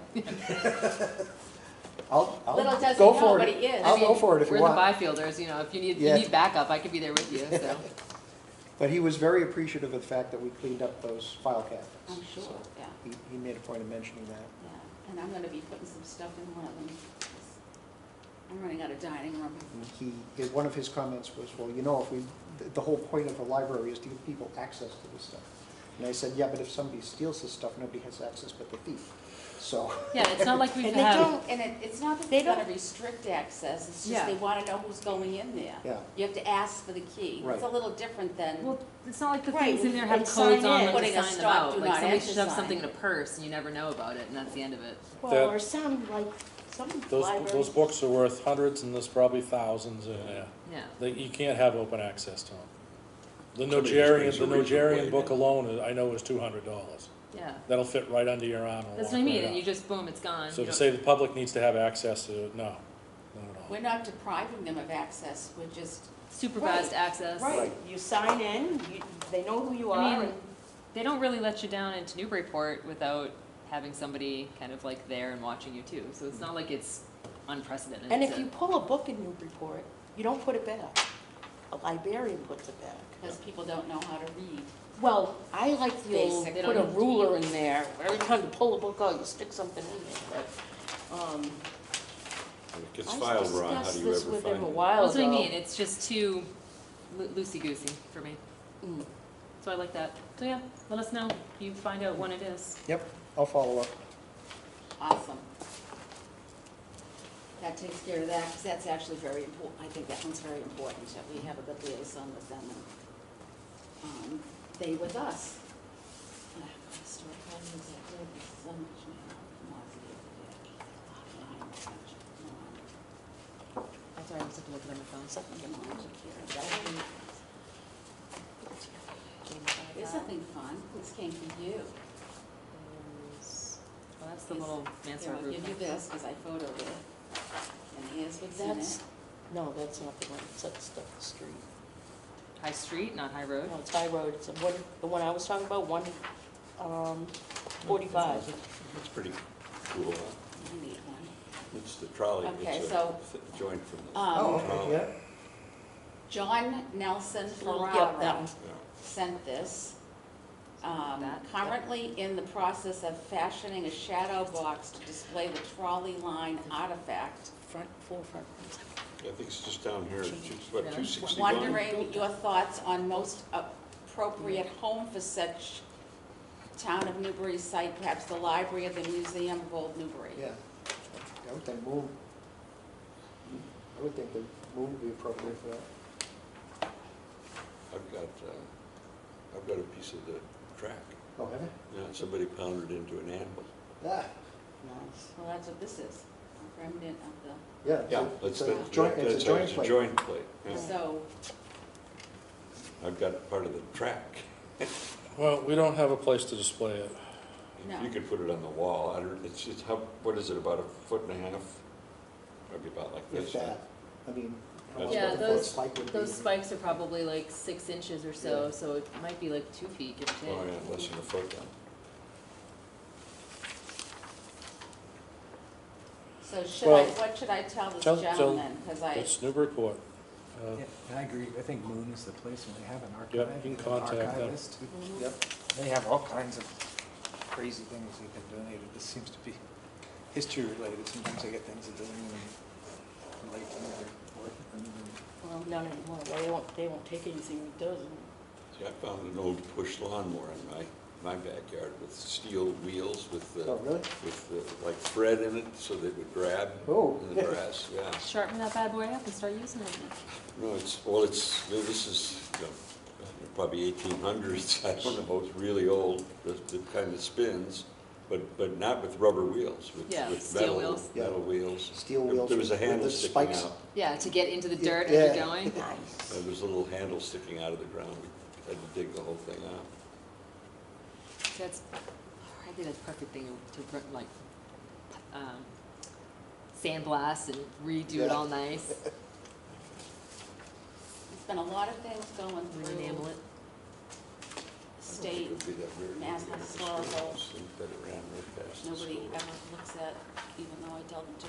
I'll Little does he go know, for but it. he is. I'll go for it if you We're want. the Byfielders, you know, if you Yeah. need backup, I could be there with you, so. But he was very appreciative of the fact that we cleaned up those file cabinets. I'm sure, So yeah, he made a point of mentioning that. yeah. And I'm gonna be putting some stuff in one of them. I'm running out of dining room. And one of his comments was, well, you know, the whole point of a library is to give people access to this stuff. And I said, yeah, but if somebody steals this stuff, nobody has access but the thief. So, Yeah, it's not like we've And they had, don't- And it's not that They they're gonna don't- restrict access, it's just Yeah. they wanna know who's going in there. yeah, You have to ask for the key. Right. It's a little different than, well, it's not like the Right, things in there and have codes sign on in. them to Putting a sign them stop, out. do Like not somebody enter should have sign. something in a purse and you never know about it and that's the end of it. Well, That- or some, like, some Those libraries. books are worth hundreds and there's probably thousands in there. Yeah. You can't have open access to them. The Somebody just Nigerian, pays a the reasonable Nigerian way, book man. alone, I know is $200. Yeah. That'll fit right under your arm and That's walk what I mean, right and you out. just, boom, it's gone. So You to don't- say the public needs to have access to it, no, not at all. we're not depriving them of access, we're just, Super Right. fast access. Right, you sign in, they know who you I are, mean, and they don't really let you down into Newburyport without having somebody kind of like there and watching you too. So it's not like it's unprecedented. and if to- you pull a book in Newburyport, you don't put it back. A librarian puts it back. because people don't know how to read. Well, I like the old, Basic. They put don't a need- ruler in there, every time you pull a book out, you stick something in there, but, If it gets I filed wrong, how discussed do you this ever with find him a it? while ago. That's what I mean, it's just too loosey-goosey for me. Mm. So I like that. So yeah, let us know if you find out when it is. yep, I'll follow up. Awesome. That takes care of that, because that's actually very important, I think that one's very important, that we have a good liaison with them, and, they with us. Ah, historic values, that did so much now, commodity of the day. That's why I was looking at my phone. Something to mind here. Here's something fun, this came from you. Well, that's the little Here, mansard I'll roof. give you this, because I photoed it, and here's what's in That's, it. no, that's not the one, that's the street. High Street, not High Road. No, it's High Road, it's the one I was talking about, 45. It's pretty cool, huh? I need one. It's the trolley, Okay, it's a so, joint from the. Oh, Um, okay, yeah. John Nelson Yep, that Ferrara one. Yeah. sent this. That- Currently in the process of fashioning a shadow box to display the trolley line artifact. Front, forefront. I think it's just down here, it's what, Really? 261? Wondering your thoughts on most appropriate home for such town of Newbury site, perhaps the library or the Museum of Old Newbury. Yeah, I would think Moon, I would think the Moon would be appropriate for that. I've got a piece of the track. Oh, have you? Yeah, somebody pounded into an anvil. Ah, Nice. Well, that's what this is, a remnant of yeah. That's It's the, a joint, it's a joint it's a plate. joint plate, the, yeah. so, I've got part of the track. Well, we don't have a place to display it. No. You could put it on the wall, it's how, what is it, about a foot and a half? Maybe about like If this. that, I mean. I don't That's know Yeah, what the those, spike would be. those spikes are probably like 6 inches or so, Yeah. so it might be like 2 feet, give or take. Oh, yeah, less than a foot then. so Well, what should I tell this tell- gentleman? Because It's Newburyport. Yeah, I agree. I think Moon is the place when they have an Yeah, archive. you can an contact them. archivist. Yep, They have all kinds of crazy things that have been donated. This seems to be history related. Sometimes I get things that don't even relate to Newburyport. Well, None anymore, they won't take anything he does. See, I found an old push lawnmower in my backyard with steel wheels with Oh, really? like thread in it so they would grab Oh. in the grass, yeah. Sharpen that bad boy up and start using it. No, this is, you know, probably 1800s, I don't know, it's really old, the kind that spins, but not with rubber wheels, Yeah, with steel metal, wheels. Yeah. metal wheels. Steel wheels There was a with the handle sticking spikes. out, Yeah, to get into the dirt Yeah. as you're going. Nice. there was a little handle sticking out of the ground, we had to dig the whole thing out. That's, I think that's a perfect thing to like, sandblast and redo it Yeah. all nice. There's been a lot of things going Re-enamel through it. state, It would be that very Mass beautiful Historical. school that it ran right past the nobody school. ever looks at, even though I tell them to.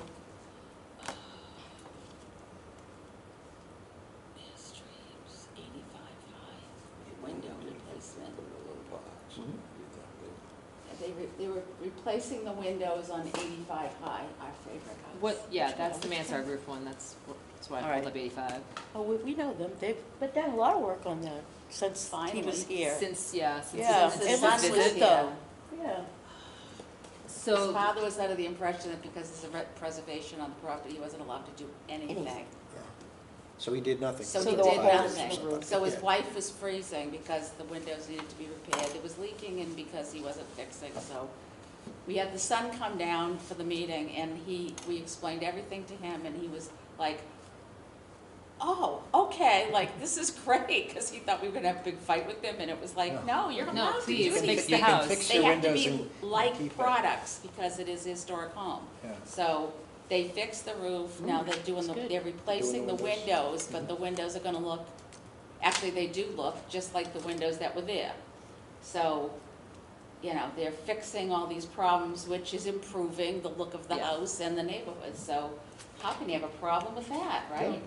Streams, 85 high, window replacement. Put it in a little box. Mhm. Be that big. They were replacing the windows on 85 high, our favorite house. What, yeah, Which that's one? the mansard roof one, that's why I All pulled right. up 85. Oh, we know them, they've been done a lot of work on that since he was Finally. here. Since Yeah, since it his looks son was good here. though. Yeah. His So, father was under the impression that because there's a preservation on the property, he wasn't allowed to do anything. Anything. So he did nothing. So So he the did holes in nothing. the roof. So his Yeah. wife was freezing because the windows needed to be repaired. It was leaking and because he wasn't fixing, so. We had the son come down for the meeting and we explained everything to him and he was like, oh, okay, like, this is great, because he thought we were gonna have a big fight with him and it was like, no, you're No, allowed to please, do fix these the things. house. Fix They your have to windows be and like keep it. products because it is a historic home. Yeah. So they fixed the roof, now they're doing that's good. they're replacing the Doing the windows. windows, but the windows are gonna look, actually, they do look just like the windows that were there. So, you know, they're fixing all these problems, which is improving the look of the Yeah. house and the neighborhood, so how can you have a problem with that, right?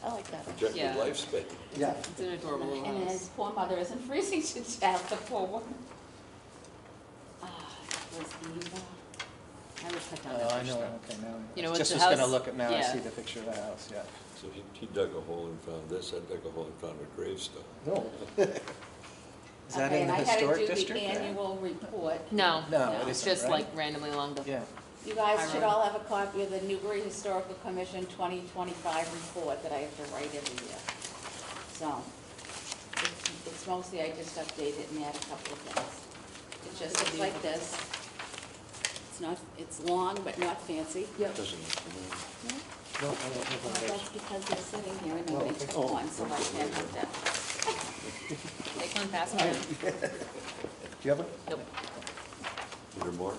I like that. Projected Yeah. lifespan. Yeah. it's an adorable little And his house. poor mother isn't freezing to death, the poor woman. Ah, that was Eva. I would cut down Oh, that I bush know, though. okay, now. You know, with Just the was gonna house- look at, now I yeah. see the picture of the house, yeah. So he dug a hole and found this, I dug a hole and found a gravestone. No. Is that Okay, in the and historic I had to do district? the annual report. No, No, No. it it's isn't, just right? like randomly along the, Yeah, You guys I should wrote- all have a copy of the Newbury Historical Commission 2025 report that I have to write every year. So, it's mostly, I just update it and add a couple of things. It just looks like this. It's not, it's long, but not fancy. Yep. Doesn't look familiar. No, I don't have Well, one of that's because they're sitting here and Oh, nobody okay. took one, so I can't have that. take one, pass it around. those. Do you have one? Nope. Is there more?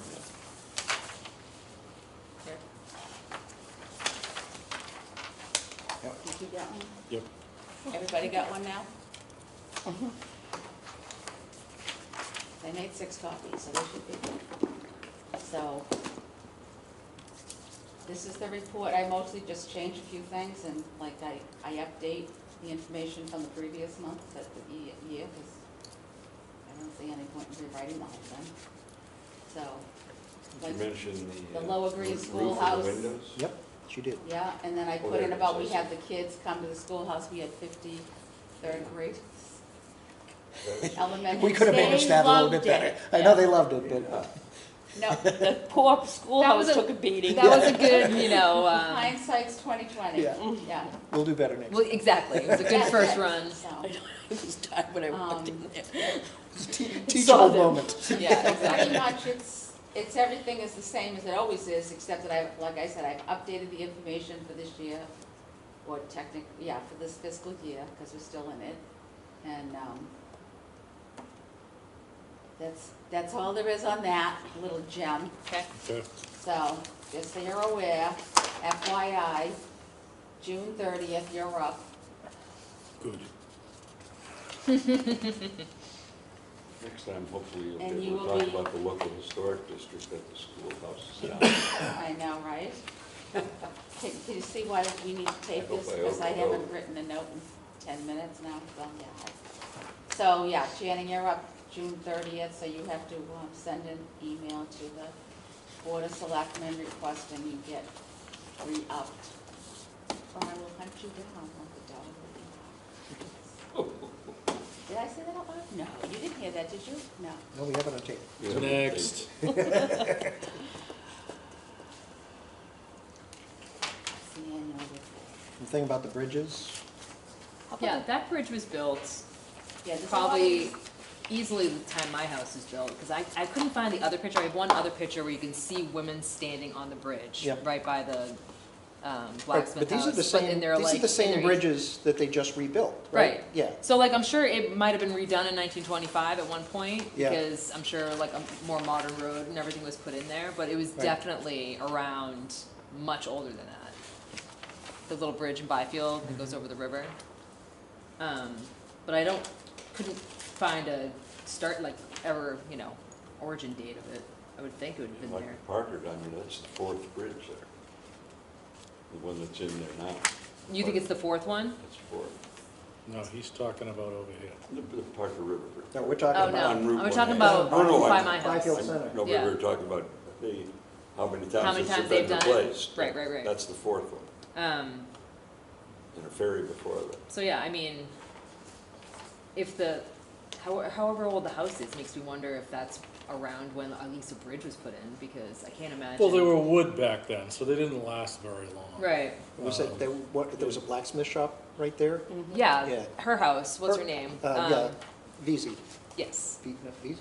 Here. Did you get one? Yep. Everybody got one now? They made 6 copies, so they should be good. So, this is the report. I mostly just change a few things and like I update the information from the previous month, that the year, because I don't see any point in rewriting the whole thing. So, You like, mentioned the the. Lower Green roof and the Schoolhouse. windows? Yep, she did. yeah, and then I Oh, put in there it about, we says had it. the kids come to the schoolhouse, we had 53rd grade That- elementary. We could have They managed that a little bit loved better. it. I know they loved it, but No, The poor schoolhouse a- took a beating. That was a good, you know, hindsight's 20/20. Yeah. Yeah. we'll do better next well, time. exactly, it was a good first run. So, It was time when I walked in there. Teachable them. moment. Yeah, pretty exactly. much it's everything is the same as it always is, except that I've, like I said, I've updated the information for this year, or for this fiscal year, because we're still in it. And, that's all there is on that little gem. Okay, Okay. So, just so you're aware, FYI, June 30th, you're up. Good. Next time, hopefully, you'll And be you able to will talk be- about the local historic district at the schoolhouse. Yeah. I know, right? Can you see why we need to tape I hope this? I Because I overrode. haven't written a note in 10 minutes now, well, yeah. So, yeah, Shannon, you're up June 30th, so you have to send an email to the Board of Selectmen requesting you get re-upped. Or I will hunt you down like the dog. Did I say that out loud? No, you didn't hear that, did you? No. No, we have it on tape. Yeah. Next. It's the annual report. The thing about the bridges, Yeah, that bridge was built Yeah, there's a lot of probably these- easily the time my house was built, because I couldn't find the other picture. I have one other picture where you can see women standing on the bridge, Yep. right by the Right, blacksmith but these are house. the same, then they're these are like the in same their bridges that they just rebuilt, right? Right. Yeah, So like, I'm sure it might have been redone in 1925 at one point, Yeah. because I'm sure like a more modern road and everything was put in there, but it was Right. definitely around much older than that. The little bridge in Byfield that goes over the river. But I couldn't find a start, like, ever, origin date of it. I would think it would have been there. Like Parker, I mean, that's the fourth bridge there. The one that's in there now. You think it's the fourth one? That's fourth. No, he's talking about over here. The Parker River Bridge. no, we're talking Oh, about. On no, Route we're 1. talking about No, no, by I- my house. Byfield Center. No, but we Yeah. were talking about how many How times many it's times been they've done it. replaced. Right, right, right. That's the fourth one, Um, and a ferry before that. So yeah, I mean, if however old the house is, makes me wonder if that's around when at least a bridge was put in, because I can't imagine. Well, they were wood back then, so they didn't last very long. Right, Was it, there was a blacksmith shop right there? yeah, Yeah. her house, what's her name? Yeah, Veezy. Yes, Veezy?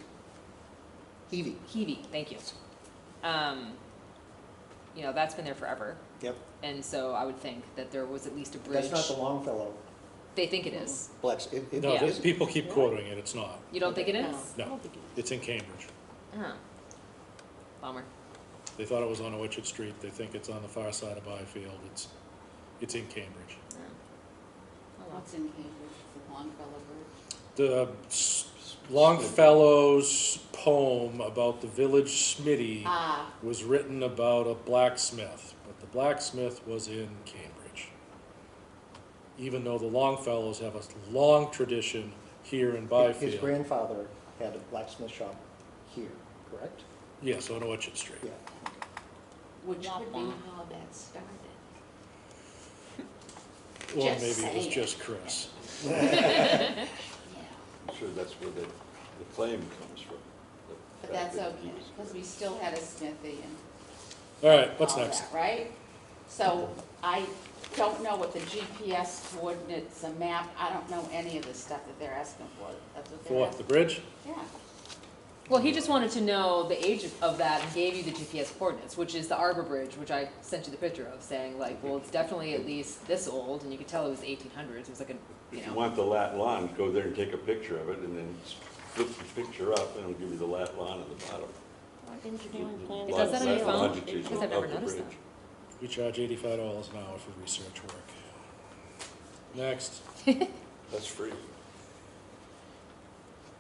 Evie, Hebe, thank you. That's been there forever, yep. and so I would think that there was at least a bridge. That's not the Longfellow They think it is. it No, Yeah. is. people keep quoting it, it's not. You don't think it is? No, it's in Cambridge. Oh. Bummer. They thought it was on Orchard Street, they think it's on the far side of Byfield, it's in Cambridge. Oh. Oh, well. What's in Cambridge, the Longfellow Bridge? The Longfellow's poem about the village Smitty Ah, was written about a blacksmith, but the blacksmith was in Cambridge. Even though the Longfellows have a long tradition here in His Byfield. grandfather had a blacksmith shop here, correct? Yes, on Orchard Street. Yeah. which could be how that started. Or Just maybe it saying. was just Chris. Yeah, I'm sure that's where the claim comes from. the but fact that's that okay, he was- because we still had a smithy and All right, what's all next? that, right? So I don't know what the GPS coordinates, a map, I don't know any of the stuff that they're asking for. That's what For they're what, the asking. bridge? Yeah, Well, he just wanted to know the age of that and gave you the GPS coordinates, which is the Arbor Bridge, which I sent you the picture of, saying like, well, it's definitely at least this old, and you could tell it was 1800s. It was like a, If you want the lat lawn, go there and take a picture of it, and then flip the picture up, and it'll give you the lat lawn at the bottom. Engineering plan. It does that on your phone? Longitude Because I've of never the noticed bridge. that. We charge $85 an hour for research work. Next. That's free.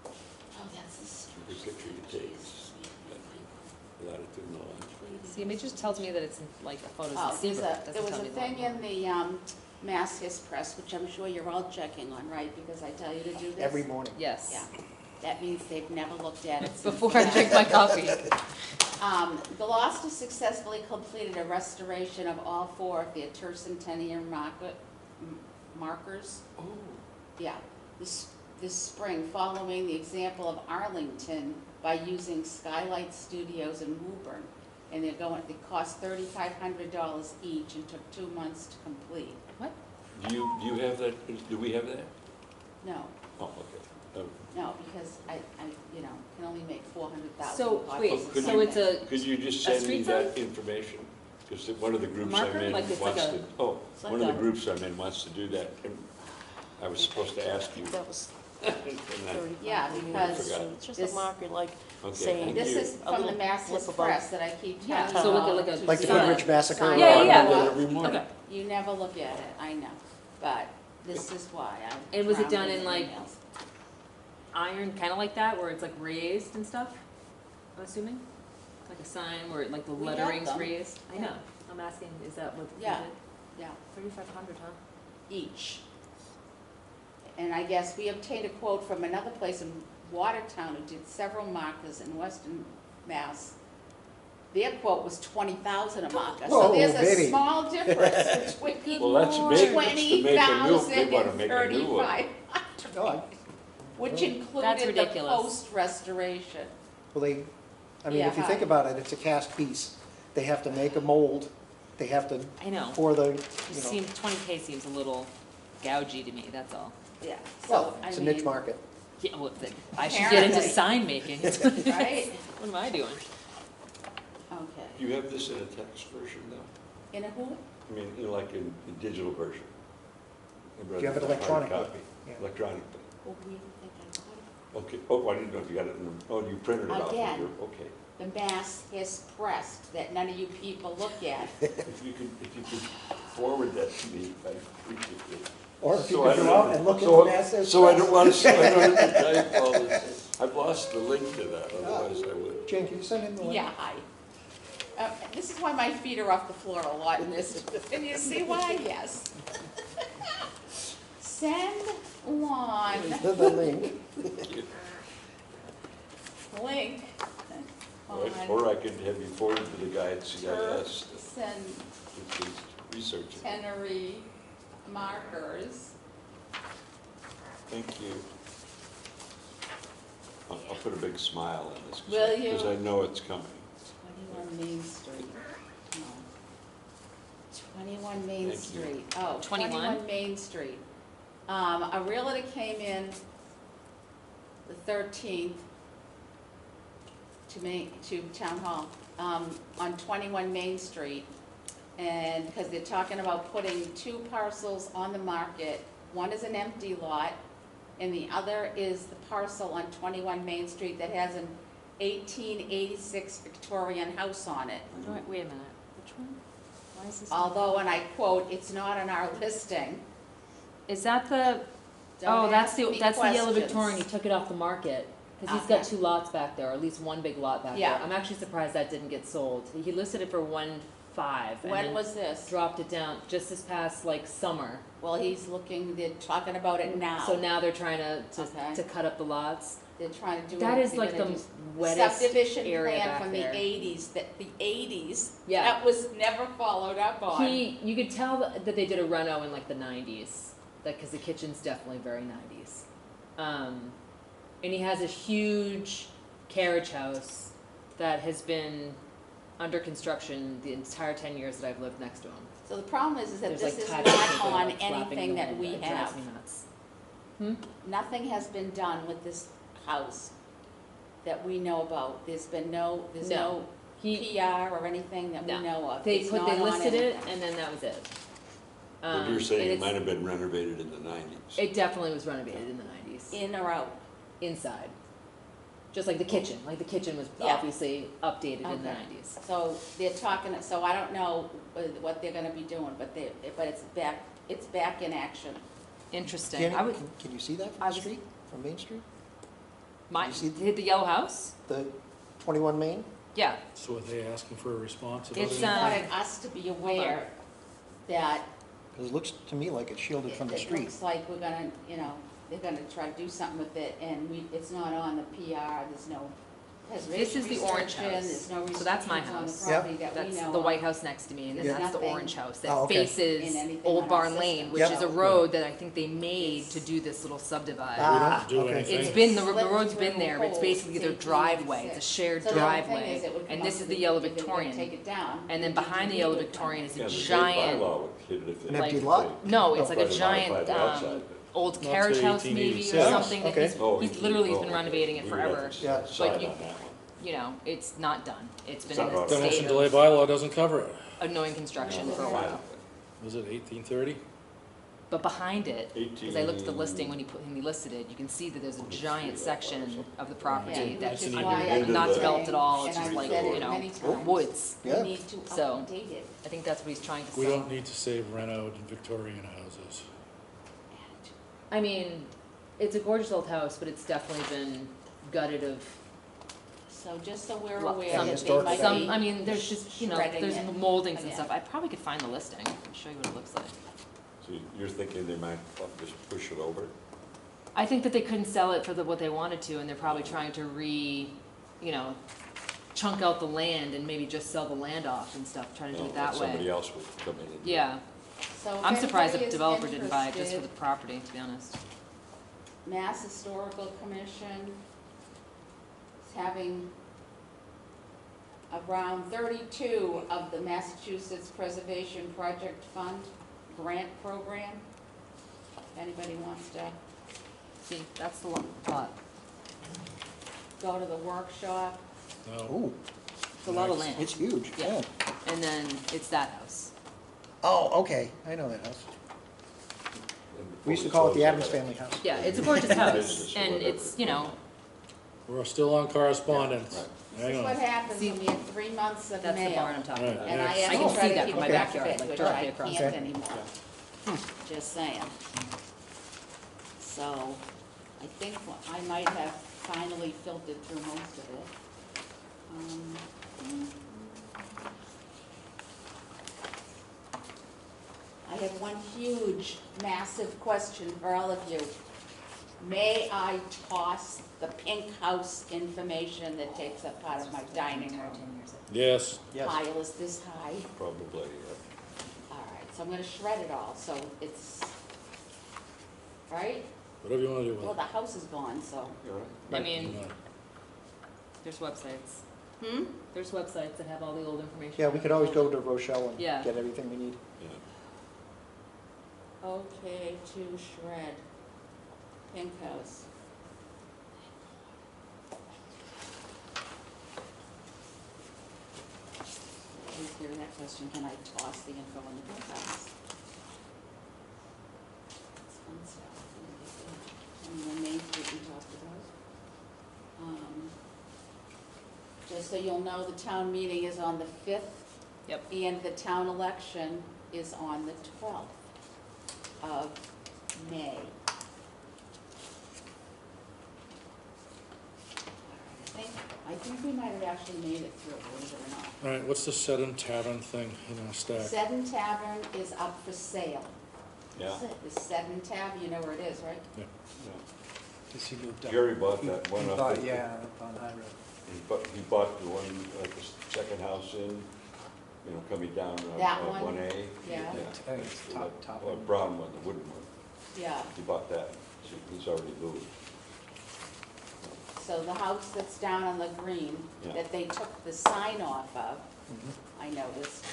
oh, that's the street. Every picture you take is latitude and longitude. See, it just tells me that it's in, like a photos Oh, of there's Seabrook. there Doesn't was tell a me the thing lot. in the Mass His Press, which I'm sure you're all checking on, right? Because I tell you to do this. Every morning. Yes. Yeah, that means they've never looked at it since. Before I drink my coffee. Gloucester successfully completed a restoration of all four of their tercentennial markers. Oh, Yeah, this spring, following the example of Arlington by using Skylight Studios in Woburn. And they cost $3,500 each and took 2 months to complete. What? do you have that, do we have that? No, Oh, okay. no, because I can only make 400,000 So, copies. wait, of could so you- it's a, Could you just A send me street that information? Because one of the groups I'm marker? in Like it's wants like to, a- oh, It's like one of the a- groups I'm in wants to do that. And I was supposed to ask you. That was and I- 35 Yeah, because years, so it's just this- a marker like Okay, saying. thank This you. is A from the little Mass His slip above. Press that I keep Yeah, telling you. so like a- all like a- to Like the Sign. Goodrich Massacre. Sign. Yeah, yeah, I yeah. read it every morning. okay. You never look at it, I know, but this is why I'm. And was it done drowning in, like, emails. Iron, kind of like that, where it's like raised and stuff, I'm assuming? Like a sign where like the We have lettering's them. raised? I Yeah. know, I'm asking, is that what you Yeah. did? Yeah, 3,500, huh? each. And I guess we obtained a quote from another place in Watertown who did several markers in Western Mass. Their quote was 20,000 a marker, so Whoa, there's a baby. small difference between. Well, that's Lord. big. It's to make a new, they 20,000 wanna and make a new one. 3,500, No, which That's included the ridiculous. post-restoration. well, I mean, if you Yeah. think about it, it's a cast piece. They have to make a mold, they have to I know. pour the, It you know, seems, 20K seems a little gougey to me, that's all. Yeah, well, so, I it's a niche mean, market. Yeah, well, I should get into Apparently. sign making. right? What am I doing? Okay. Do you have this in a text version though? In a who? I mean, like in digital version? Do you have it Rather than a hard electronically? copy? Yeah. Electronically. Well, we didn't think I got Okay, oh, I didn't know if you got it in, oh, you printed it off of Again. your, okay. it. The mass is pressed that none of you people look at. If you could forward that to me, I'd appreciate it. Or if you So I could go don't- out and look at so- the Mass. So I don't want to, I don't have to type all this. I've lost the link to that, otherwise I would. Jane, can you send him the link? Yeah, hi. This is why my feet are off the floor a lot in this. Can you see why? Yes. Send one The link. link on Or I could have you forward to the guy at CIS send that is researching. Tenery markers. Thank you. I'll put a big smile on this. Will you? Because I know it's coming. 21 Main Street. No. 21 Main Thank you. Street. Oh, 21? 21 Main Street. A realtor came in the 13th to Town Hall, on 21 Main Street. And, because they're talking about putting 2 parcels on the market. One is an empty lot, and the other is the parcel on 21 Main Street that has an 1886 Victorian house on it. Wait a minute, which one? Why is this? Although, and I quote, "It's not on our listing." Is that the, Don't oh, that's ask the, me that's the Yellow questions. Victorian, he took it off the market. Cause he's got Okay. 2 lots back there, or at least one big lot back there. Yeah. I'm actually surprised that didn't get sold. He listed it for 1.5. and When then was this? dropped it down just this past like summer. Well, he's looking, they're talking about it now. So now they're trying to Okay. cut up the lots. They're trying to do. That is they're like gonna the do wettest subdivision area plan back from there. the 80s, the 80s. Yeah. That was never followed up on. You could tell that they did a reno in like the 90s, because the kitchen's definitely very 90s. And he has a huge carriage house that has been under construction the entire 10 years that I've lived next to him. So the problem is that There's this like is tile not paper, on like, flapping anything that around. we It drives have. me nuts. Nothing has been done with this house that we know about. There's no No. He, PR or anything that we No. know of. they It's put, not they on listed it, anything. and then that was it. But you're and saying it it's- might have been renovated in the 90s. It definitely was renovated in the 90s. In or out? Inside. Just like the kitchen. Like the kitchen was Yeah. obviously updated in the Okay. 90s. So they're talking, so I don't know what they're gonna be doing, but it's back in action. Interesting. Jenny, I would, can you see that I from the was- street, from Main Street? my, you see- hit the yellow house? The 21 Main? Yeah. So are they asking for a response about It's, it? They wanted us to be aware that Because it looks to me like it's shielded from the it street. looks like we're gonna, they're gonna try to do something with it, and it's not on the PR, there's no, has This is the orange restriction, house. there's no So that's my restrictions on the house. property that we That's know the of. White House next to me, and then Yeah. that's the Nothing orange house Oh, that okay. faces In anything Old on our Barn system. Lane, which Yep. is a road that I think they made to do this little subdivide. Ah, We don't do okay. anything. It's been, the Slipped road's been through there, but it's holes basically their since driveway, it's a 1886. shared So the only thing driveway. is it would come And up this is to the Yellow if they were gonna Victorian. Take it down. And then the behind the DPW Yellow would come. Victorian is Yeah, a the state giant, bylaw would hit it if they- An empty if lot? they- no, it's like a But giant, modified the outside, but- old Not carriage to house maybe or 1886. something that Okay. Oh, he's literally has been okay. renovating it We would have forever. to Yeah. decide But you- on that one. You know, it's not done. It's been It's in not a done. state Demolition delay of bylaw doesn't cover it. annoying construction for a Right. while. Was it 1830? But behind it, because I looked at the 18 listing when he listed it, you can see that there's a giant section of the property Yeah, that's which is in why the I end of not the- developed at all. It's And just I've like, said it you know, many times. woods. Yeah. We need to So- update it. I think that's what he's trying to We say. don't need to save reno and Victorian houses. I mean, it's a gorgeous old house, but it's definitely been gutted of So just so we're Well, aware some that they historic might value. be. some, I mean, there's just, you know, shredding there's it moldings and again. stuff. I probably could find the listing and show you what it looks like. So you're thinking they might just push it over? I think that they couldn't sell it for what they wanted to, and they're probably trying to chunk out the land and maybe just sell the land off and stuff, trying to do No, it that Somebody way. else would come in and. Yeah, So if I'm surprised anybody the is developer didn't buy it just for the interested, property, to be honest. Mass Historical Commission is having around 32 of the Massachusetts Preservation Project Fund grant program. If anybody wants to See, that's the lot. go to the workshop. No. Ooh, It's a lot of land. it's huge, Yeah. yeah. And then it's that house. Oh, okay, I know that house. We used to call it the Adams Family House. Yeah, it's a gorgeous house, Business or and whatever. it's, you know, We're still on correspondence. Right. This Hang is what on. happens when we have 3 months of that's the barn mail. I'm talking Right. about. And I Next. have I to can try see to that keep from my track of backyard, it, like which directly I across. can't Okay. anymore. Just saying. So, I think I might have finally filtered through most of it. I have one huge, massive question for all of you. May I toss the pink house information that up part of my dining room? Yes. Yes. Pile is this high. Probably, All right, so I'm gonna shred it all, so it's, right? Whatever you want to do Well, with the house is gone, so. You're right. I it. mean, No. there's websites. Hmm? There's websites that have all the old information. Yeah, we could always go to Rochelle and Yeah. get everything we need. Yeah. Okay, to shred. Pink house. Please hear that question, can I toss the info in the pink house? That's fun stuff. And the Main Street we talked about. Just so you'll know, the town meeting is on the 5th. Yep. And the town election is on the 12th of May. I think we might have actually made it through, believe it or not. All right, what's the Seddon Tavern thing in our stack? Seddon Tavern is up for sale. Yeah. The Seddon Tavern, you know where it is, right? Yeah. Because he moved up. Jerry bought He- that one he up bought- at- Yeah, up on High Road. He bought the one, like the second house in, you know, coming down That one? 1A. Yeah. I think it's top Or one. brown one, the wooden one. Yeah, He bought that, so he's already moved. so the house that's down on the green, Yeah. that they took the sign off of, Mhm. I noticed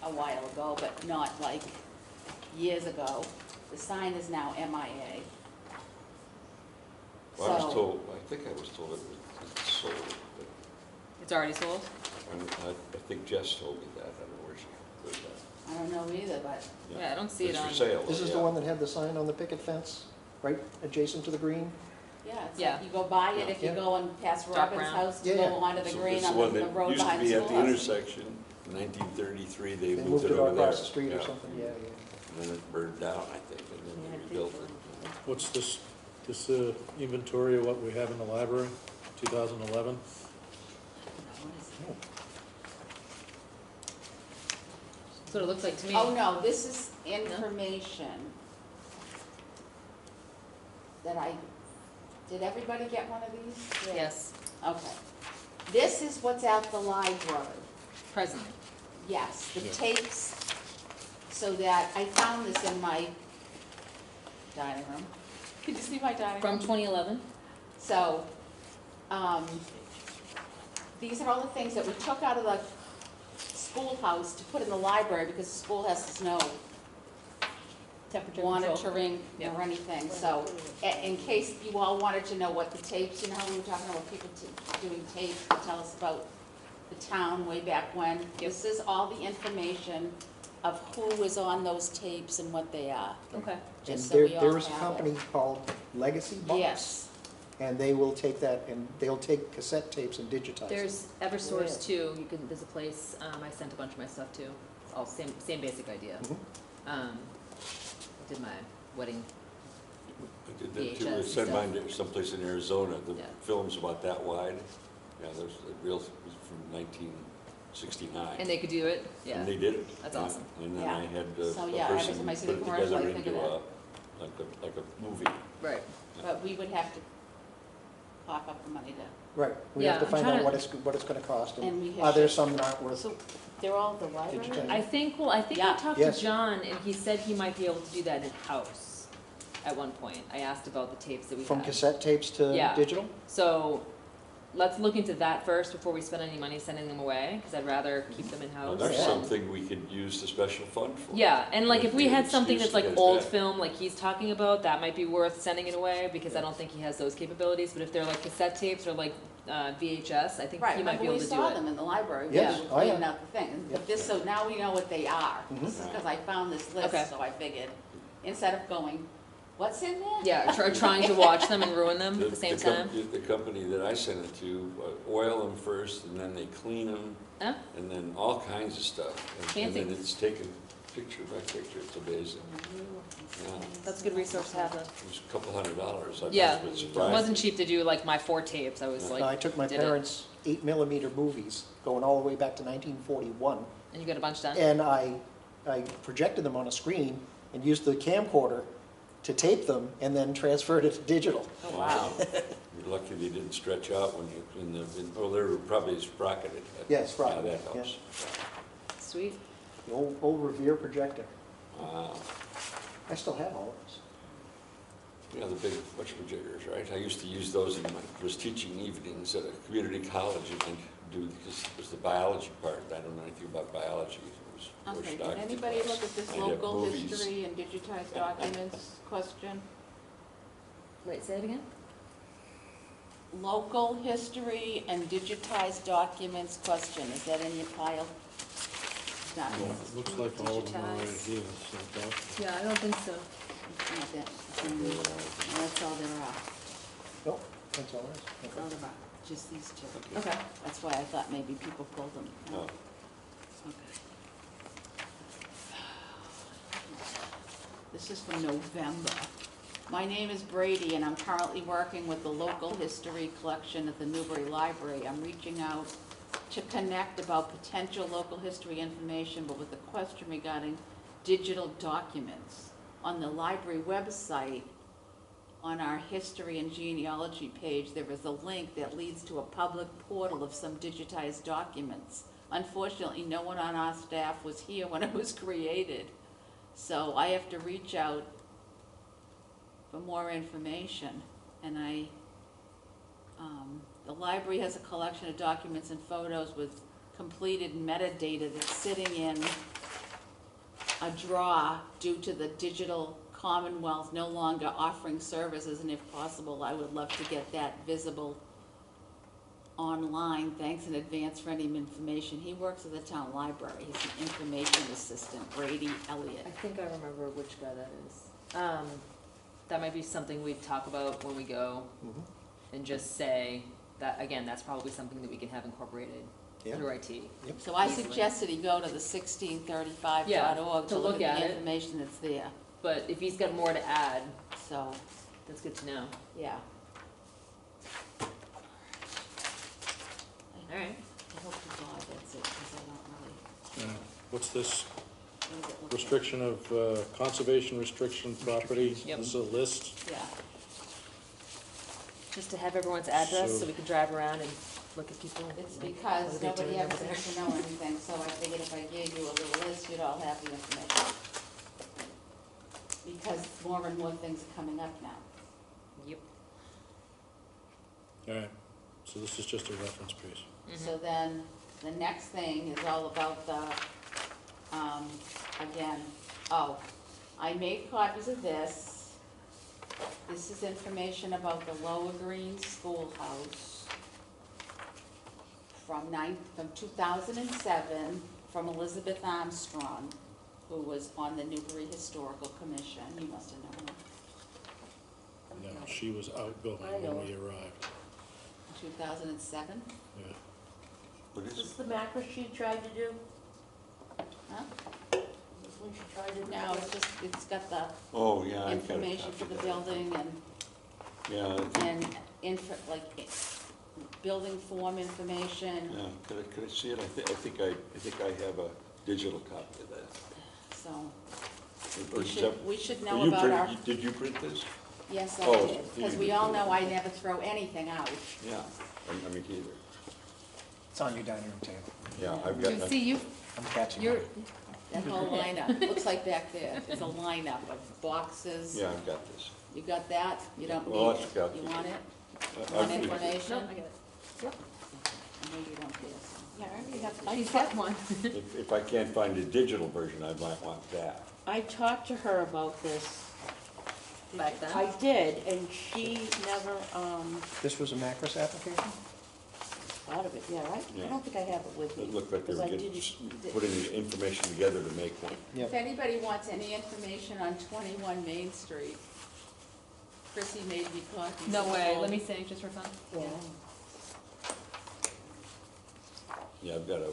a while ago, but not like years ago. The sign is now MIA. Well, I was So- told, I think I was told it was sold, but It's already sold? I think Jess told me that, I don't know where she heard that. I don't know either, but Yeah, I don't see it It's on. for sale. This is the yeah. one that had the sign on the picket fence, right adjacent to the green? yeah, it's Yeah. like you go by it if you Yeah. go and past Dark Robin's brown. house to Yeah, go yeah. onto the So green it's on one the that road used to behind the be at the schoolhouse. intersection, 1933, they They moved it over there. across the street or Yeah. something, yeah, yeah. And then it burned down, I think, and Yeah, then I they think rebuilt so. it. What's this inventory of what we have in the library, 2011? What is it? That's what it looks like to me. Oh, no, this is information that did everybody get one of these? Yes, Okay. This is what's at the library. presently. Yes, the Yeah. tapes, so that, I found this in my dining room. Did you see my dining room? From 2011? So, these are all the things that we took out of the schoolhouse to put in the library because the school has no Temperature control. monitoring Yep. or anything. So, in case you all wanted to know what the tapes, you know, how we were talking about people doing tapes to tell us about the town way back when. This is all the information of who was on those tapes and what they are. Okay. And Just so there, we all there is a have company it. called Legacy Box. Yes. And they will take that, and they'll take cassette tapes and digitize them. There's Eversource too, you can, there's a place, I sent a bunch of my stuff to, all same basic idea. Mhm. I did my wedding, I did that too, I VHS sent stuff. mine to someplace in Arizona, the Yeah. film's about that wide. Yeah, there's a real, it was from 1969. and they could do it, yeah. And they did it. That's Yeah. awesome. And then Yeah. I had So, a yeah, every person time I see put the it commercial, together I think into of like a movie. Right. But we would have to cough up the money to, Right, we have Yeah, to I'm find trying out to- what it's gonna cost, and and we are have, there some not worth? So they're all at the library? Digitize. I think Yeah. I talked Yes. to John and he said he might be able to do that in-house at one point. I asked about the tapes that we From had. cassette tapes to Yeah. digital? So, let's look into that first before we spend any money sending them away, because I'd rather keep them Well, in-house. that's Yeah. something we could use the special fund for. Yeah, and like if we had something that's like Excuse to old get it back. film, like he's talking about, that might be worth sending it away, because I don't think he has those capabilities, but if they're like cassette tapes or like VHS, I think right, he might remember be able we to do saw it. them in the library, we Yes. were Oh, yeah. cleaning out the thing, Yeah. but this, so now we know what they are. Mhm. This is because I found this list, Okay. so I figured, instead of going, what's in there? Yeah, trying to watch them and ruin them at the same time. The company that I sent it to, oil them first, and then they clean them, Huh? and then all kinds of stuff. And then Fancy. it's taken picture by picture, it's amazing. Yeah. That's a good resource to have then. It was a couple $100, I Yeah, was It surprised. wasn't cheap to do like my 4 tapes, I was No, like, I took my did it. parents' 8mm movies, going all the way back to 1941, and you got a bunch done? and I projected them on a screen and used the camcorder to tape them and then transferred it to digital. Oh, wow. You're lucky they didn't stretch out when you, they were probably sprocketed. Yeah, sprocketed, Yeah, that helps. Sweet. The old Revere projector. Wow. I still have all of those. Yeah, the big bunch projectors, right? I used to use those in was teaching evenings at a community college and because it was the biology part. I don't know anything about biology. It was Okay, first did octave anybody class. look at this I'd have local movies. history and digitized documents question? Wait, say it again? Local history and digitized documents question, is that in your pile? It's not. Yeah, it looks like all of them are right Digitized. here, so that- Yeah, I don't think so. It's not that. That's all there are. Nope, that's all there is. That's all there are, just these two. Okay. That's why I thought maybe people pulled them. Oh, Okay. This is from November. My name is Brady, and I'm currently working with the local history collection at the Newbury Library. I'm reaching out to connect about potential local history information, but with a question regarding digital documents. On the library website, on our history and genealogy page, there is a link that leads to a public portal of some digitized documents. Unfortunately, no one on our staff was here when it was created, so I have to reach out for more information. And the library has a collection of documents and photos with completed metadata that's sitting in a drawer due to the digital Commonwealth no longer offering services, and if possible, I would love to get that visible online. Thanks in advance for any information. He works at the town library. He's an information assistant, Brady Elliott. I think I remember which guy that is. That might be something we'd talk about when we go Mhm. and just say that, again, that's probably something that we can have incorporated Yeah. through IT. So I Easily. suggested he go to the 1635.org Yeah, to to look look at at the it. information that's there. But if he's got more to add, So, that's good to know. yeah. All right. I hope to God that's it, because I don't really, What's this what does it look like? restriction of conservation restriction property? Yep. This is a list. Yeah, Just to have everyone's address so So- we can drive around and look at people. it's like, because what are they nobody doing ever over there? seems to know anything, so I figured if I gave you a little list, you'd all have the information. Because more and more things are coming up now. Yep. All right, so this is just a reference piece. So then, the next thing is all about the, again, I made copies of this. This is information about the Lower Green Schoolhouse from 2007, from Elizabeth Armstrong, who was on the Newbury Historical Commission. You must have known her. No, she was outgoing I know. when we arrived. 2007? Yeah. what Is is this it? the macro she tried to do? Huh? This one she tried to do? No, it's got the Oh, yeah, I've got a information for copy the of that. building and Yeah, and building form information, yeah, could I see it? I think I have a digital copy of that. so Or we is should, that- we should Were know you about print- our, Did you print this? Yes, I Oh, did, you because we did all too. know I never throw anything out. Yeah, I mean, either. It's on your dining room table. Yeah, I've You got, see, you, I'm catching you're, it. That whole lineup, looks like back there, it's a lineup of boxes. yeah, I've got this. You got that? You don't Well, need that's it? got You it. want it? I- Want I've- information? no, I get it. Yep. I know you don't care, so. Yeah, I already have, She's got one. If I can't find a digital version, I might want that. I talked to her about this. Back then? I did, and she never, This was a Macris application? thought of it, yeah, right? I Yeah. don't think I have it with me. It looked like they because were I getting, didn't- putting the information together to make one. Yep. If anybody wants any information on 21 Main Street, Chrissy made me copies. No of way, all- let me see, just for fun. Yeah. Yeah, I've got at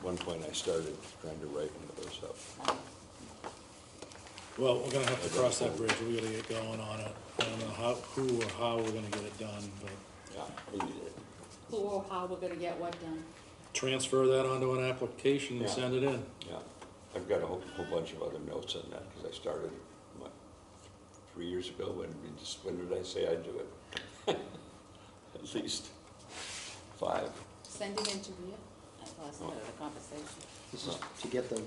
one point I started trying to write one of those up. Well, we're gonna have to cross that bridge, we gotta get going on it. I don't know who or how we're gonna get it done, but Yeah, we did it. Who or how we're gonna get what done? transfer that onto an application and Yeah. send it in. Yeah, I've got a whole bunch of other notes on that, because I started, what, 3 years ago, when did I say I'd do it? At least 5, Send it in to Rhea. I lost the conversation. This is to get the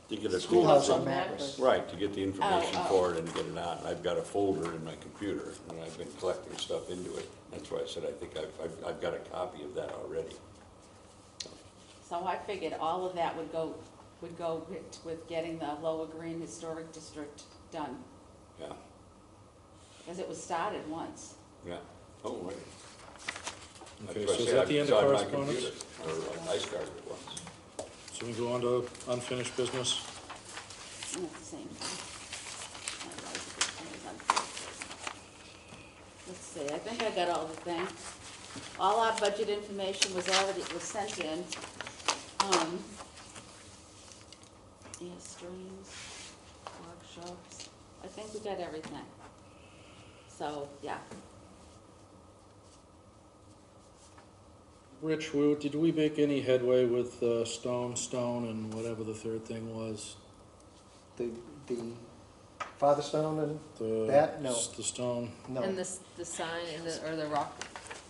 to get a. schoolhouse on Macris. Macris. Right, to get the information Oh, oh. for it and get it out, and I've got a folder in my computer, and I've been collecting stuff into it. That's why I said I think I've got a copy of that already. So I figured all of that would go with getting the Lower Green Historic District done, Yeah, because it was started once. yeah, oh, right. Okay, That's why I so is say that I've the end got of it on my correspondence? computer, Or I started it once. So we go on to unfinished business. And it's the same thing. Let's see, I think I got all the things. All our budget information was sent in. Yeah, streams, workshops, I think we got everything. So, yeah. Rich, did we make any headway with Stone and whatever the third thing was? The Father Stone and The That? No. The stone. no, And the sign in the, or the rock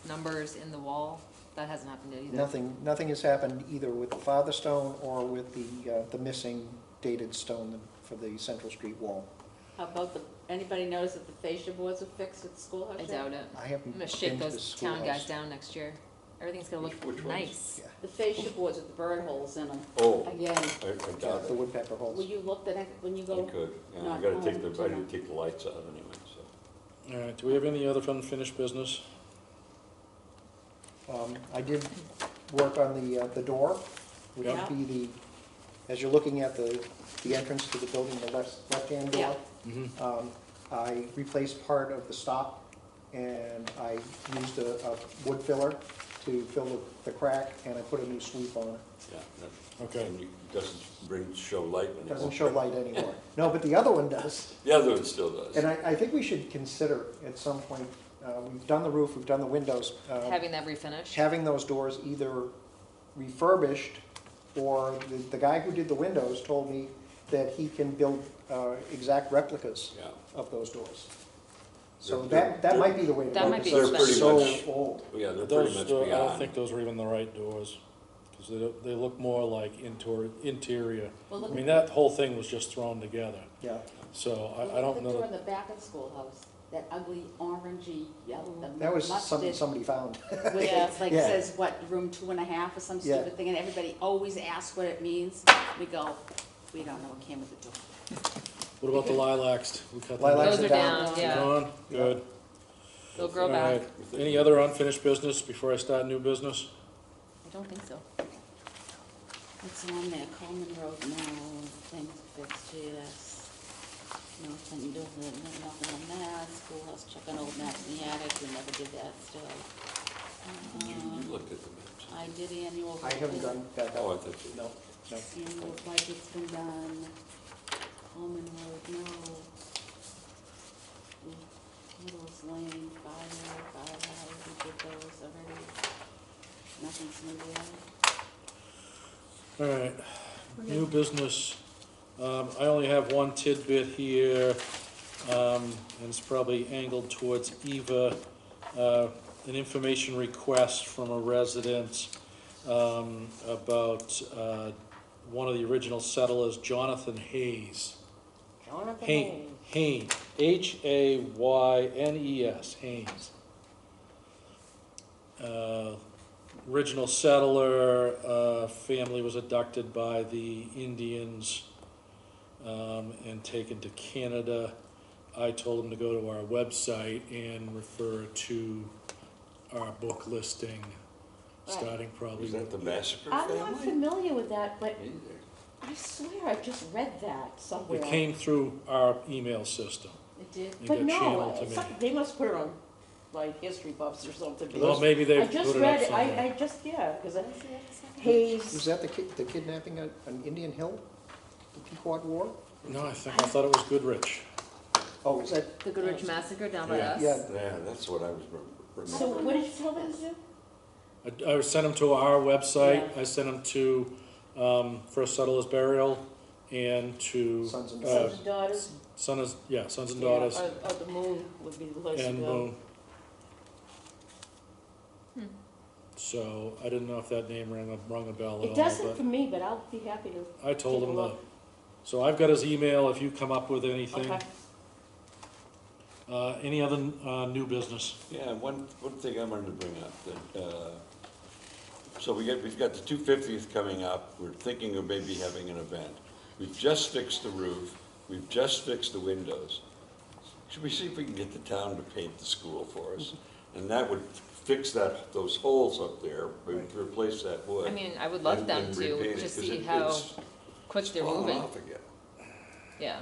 numbers in the wall, that hasn't happened yet either. nothing has happened either with the Father Stone or with the missing dated stone for the Central Street wall. How about anybody notice that the fascia boards are fixed at the schoolhouse I yet? doubt it. I haven't I'm gonna been shake to the those town guys schoolhouse. down next year. Everything's gonna look Which ones? nice. Yeah, The fascia boards with the bird holes in them. Oh, Again, I doubt the it. woodpecker will holes. you look at it when you I go? could, yeah, I Not gotta home take the, I tonight. need to take the lights out anyway, so. All right, do we have any other unfinished business? I did work on the door, which Yeah. would be as you're looking at the entrance to the building, the left-hand door. Yeah. Mm-hmm. I replaced part of the stop, and I used a wood filler to fill the crack, and I put a new sweep on it. Yeah, Okay. and it doesn't show light anymore. Doesn't show light anymore. No, but the other one does. The other one still does. And I think we should consider at some point, we've done the roof, we've done the windows, Having that refinished. having those doors either refurbished, or the guy who did the windows told me that he can build exact replicas Yeah. of those doors. So They're- that might be the way to go. That might be because they're expensive. so They're pretty old. Yeah, they're Those, pretty much I don't beyond. think those are even the right doors, because they look more like interior. Well, I look mean, at that whole thing was just thrown together, Yeah, so I the don't know door that. in the back of the schoolhouse, that ugly orangey yellow, the that was something mustard. somebody found. With it's like Yeah. says what, room 2.5 or some Yeah. stupid thing, and everybody always asks what it means. We go, we don't know what came with the door. What about the lilacs? We cut them Lilacs Those are down, yeah. Gone? Good. They'll grow All back. right. Any other unfinished business before I start new business? I don't think so. It's on there, Coleman Road, no, things fixed, yes. Nothing doing, nothing on that, schoolhouse, check on old maps in the attic, we never did that still. You looked at the maps. I did annual. I haven't done that. Oh, I thought you. No, no. Annual budget's been done. Coleman Road, no. Middles Lane, firehouse, we did those already. Nothing's new there. All right, new business. I only have one tidbit here. and it's probably angled towards Eva, an information request from a resident about one of the original settlers, Jonathan Hayes. Jonathan Haynes, Haynes. Haynes, Haynes. Original settler, family was abducted by the Indians and taken to Canada. I told him to go to our website and refer to our book listing, starting probably. Was that the Massacre I'm family? not familiar with that, but Either. I swear I've just read that somewhere. It came through our email system. It did. It But got no, channeled to it's me. not- they must put it on, like, History Buffs or something. Well, because maybe they I put just it up read it, somewhere. I just, yeah, because What was the other second? Was Hayes, that the kidnapping on Indian Hill? The Pequot War? No, I thought it was Goodrich. Oh, is that, The Goodrich Massacre down by Yeah. us? yeah, Yeah, that's what I was so remembering. what did you tell them to do? I sent them to our website, Yeah. I sent them to First Settlers Burial, and to Sons and Sons and Daughters? Sons and Yeah, Daughters, Or the Moon would be the place to and go. Moon. So I didn't know if that name rang a bell at It all, doesn't for but me, but I'll be happy to. I told take a him to. look. So I've got his email if you come up with anything. Okay. Any other new business? Yeah, one thing I wanted to bring up, that, so we've got the 250th coming up, we're thinking of maybe having an event. We've just fixed the roof, we've just fixed the windows. Should we see if we can get the town to paint the school for us? And that would fix those holes up there, replace that wood. I mean, I would love and- them and to, repaint it, to 'cause see it- how it's quick they're falling moving. off again. Yeah.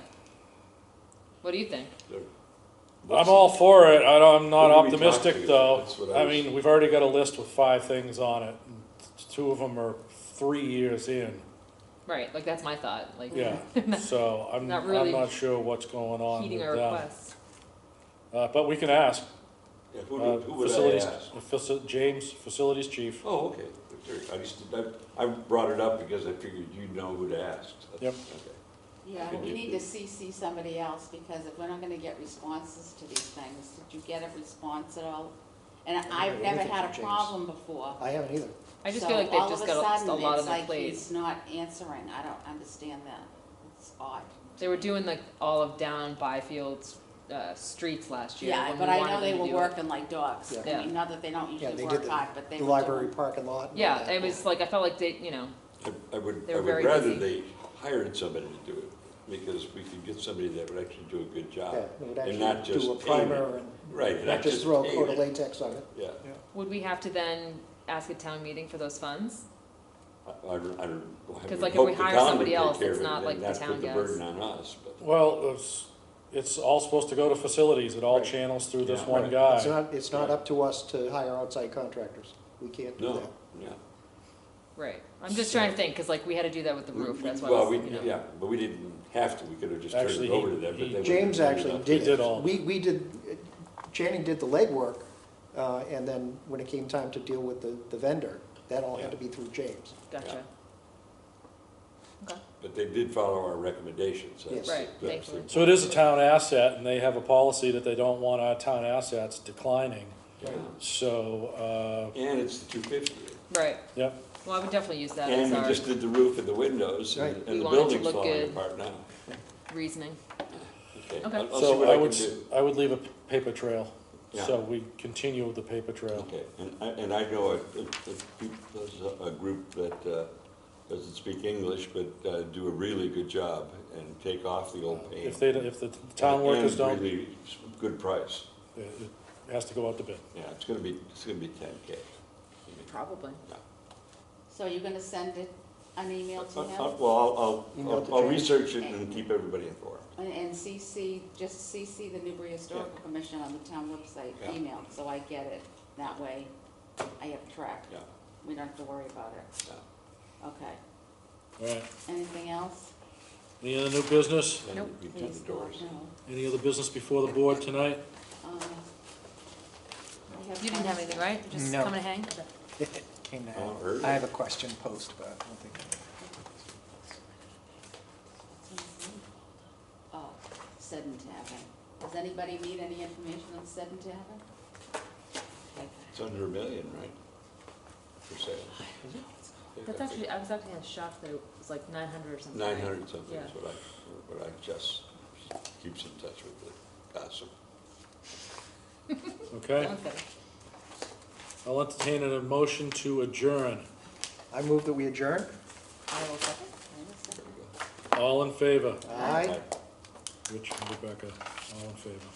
What do you think? I'm all for it. I'm not Who do we talk optimistic to? though. That's what I was- mean, we've already got a list with 5 things on it. 2 of them are 3 years in. Right, like that's my thought, like Yeah, so I'm Not really not sure what's going on heeding with our them. requests. But we can ask. Yeah, who would I Facilities, ask? James, facilities chief. Oh, okay. I brought it up because I figured you'd know who to ask. Yep. Okay. Yeah, we need to CC somebody else, because if we're not gonna get responses to these things, did you get a response at all? And I've heard never anything had a from James. problem before. I haven't either. I just So feel like they've all just of a got a sudden, lot on it's their like plate. he's not answering. I don't understand that. It's odd. They were doing like all of down Byfield's streets last year. Yeah, when but we I wanted know they them to were do it. working like dogs. Yeah. I Yeah. mean, not that they don't Yeah, usually they work did hard, but they the were library doing. parking lot. and all Yeah, that. it was like, I felt like they, I would They were very rather busy. they hired somebody to do it, because we could get somebody that would actually do a good job. Yeah, they would And not actually just do a pave it. primer and Right, not just throw a pave coat of it. latex on it. Yeah, would we have to then ask a town meeting for those funds? I don't. Because, like, if we hire somebody else, it's not like the town Not put the guys. burden on us, but. Well, it's all supposed to go to facilities. It all Right. channels through this Yeah. one Right. guy. It's not up to us to hire outside contractors. We can't do No, that. yeah. Right. I'm just trying to think, because like we had to do that with the roof, that's why I Well, was, you know. yeah, but we didn't have to, we could have just turned Actually, it over he- to them, but he- they would. James actually did He did it. all. We did, Channing did the legwork, and then when it came time to deal with the vendor, that all had to be through James. Gotcha. Okay. But they did follow our recommendations. Yes. Right, that's thankfully. So it is a town asset, and they have a policy that they don't want our town assets declining. Yeah. So, And it's the 250. Right. yep. Well, I would definitely use that And as we our just did the roof and the windows, Right. and We the want it to building's look falling good. apart now. reasoning. Okay, Okay. I'll see So what I can do. I would leave a paper trail. Yeah. So we continue with the paper trail. Okay, and I know a group that doesn't speak English, but do a really good job and take off the old paint. If the town workers And don't, really good price. it has to go out to bid. Yeah, it's gonna be 10K. Probably. So you're gonna send it, an email to him? Well, Email to I'll James. research it and keep everybody informed. And CC, just CC the Newbury Historical Commission on the town website Yeah. email, so I get it. That way, I have track. Yeah, We don't have to worry about it. yeah. Okay. All right. Anything else? Any other new business? Then Nope. we do Please, the doors. no. Any other business before the board tonight? We have You didn't have anything, right? Just No. come and hang? Came to Oh, heard I it. have a question post, but I don't think. Oh, sedentary. Does anybody need any information on 7 Tavern? It's under $1 million, right? For sale. That's actually, I was actually kind of shocked that it was like 900 or something. 900 something Yeah. is what I just keeps in touch with the gossip. Okay, Okay. I'll entertain a motion to adjourn. I move that we adjourn. I will second. There we go. All in favor? Aye. Rich and Rebecca, all in favor.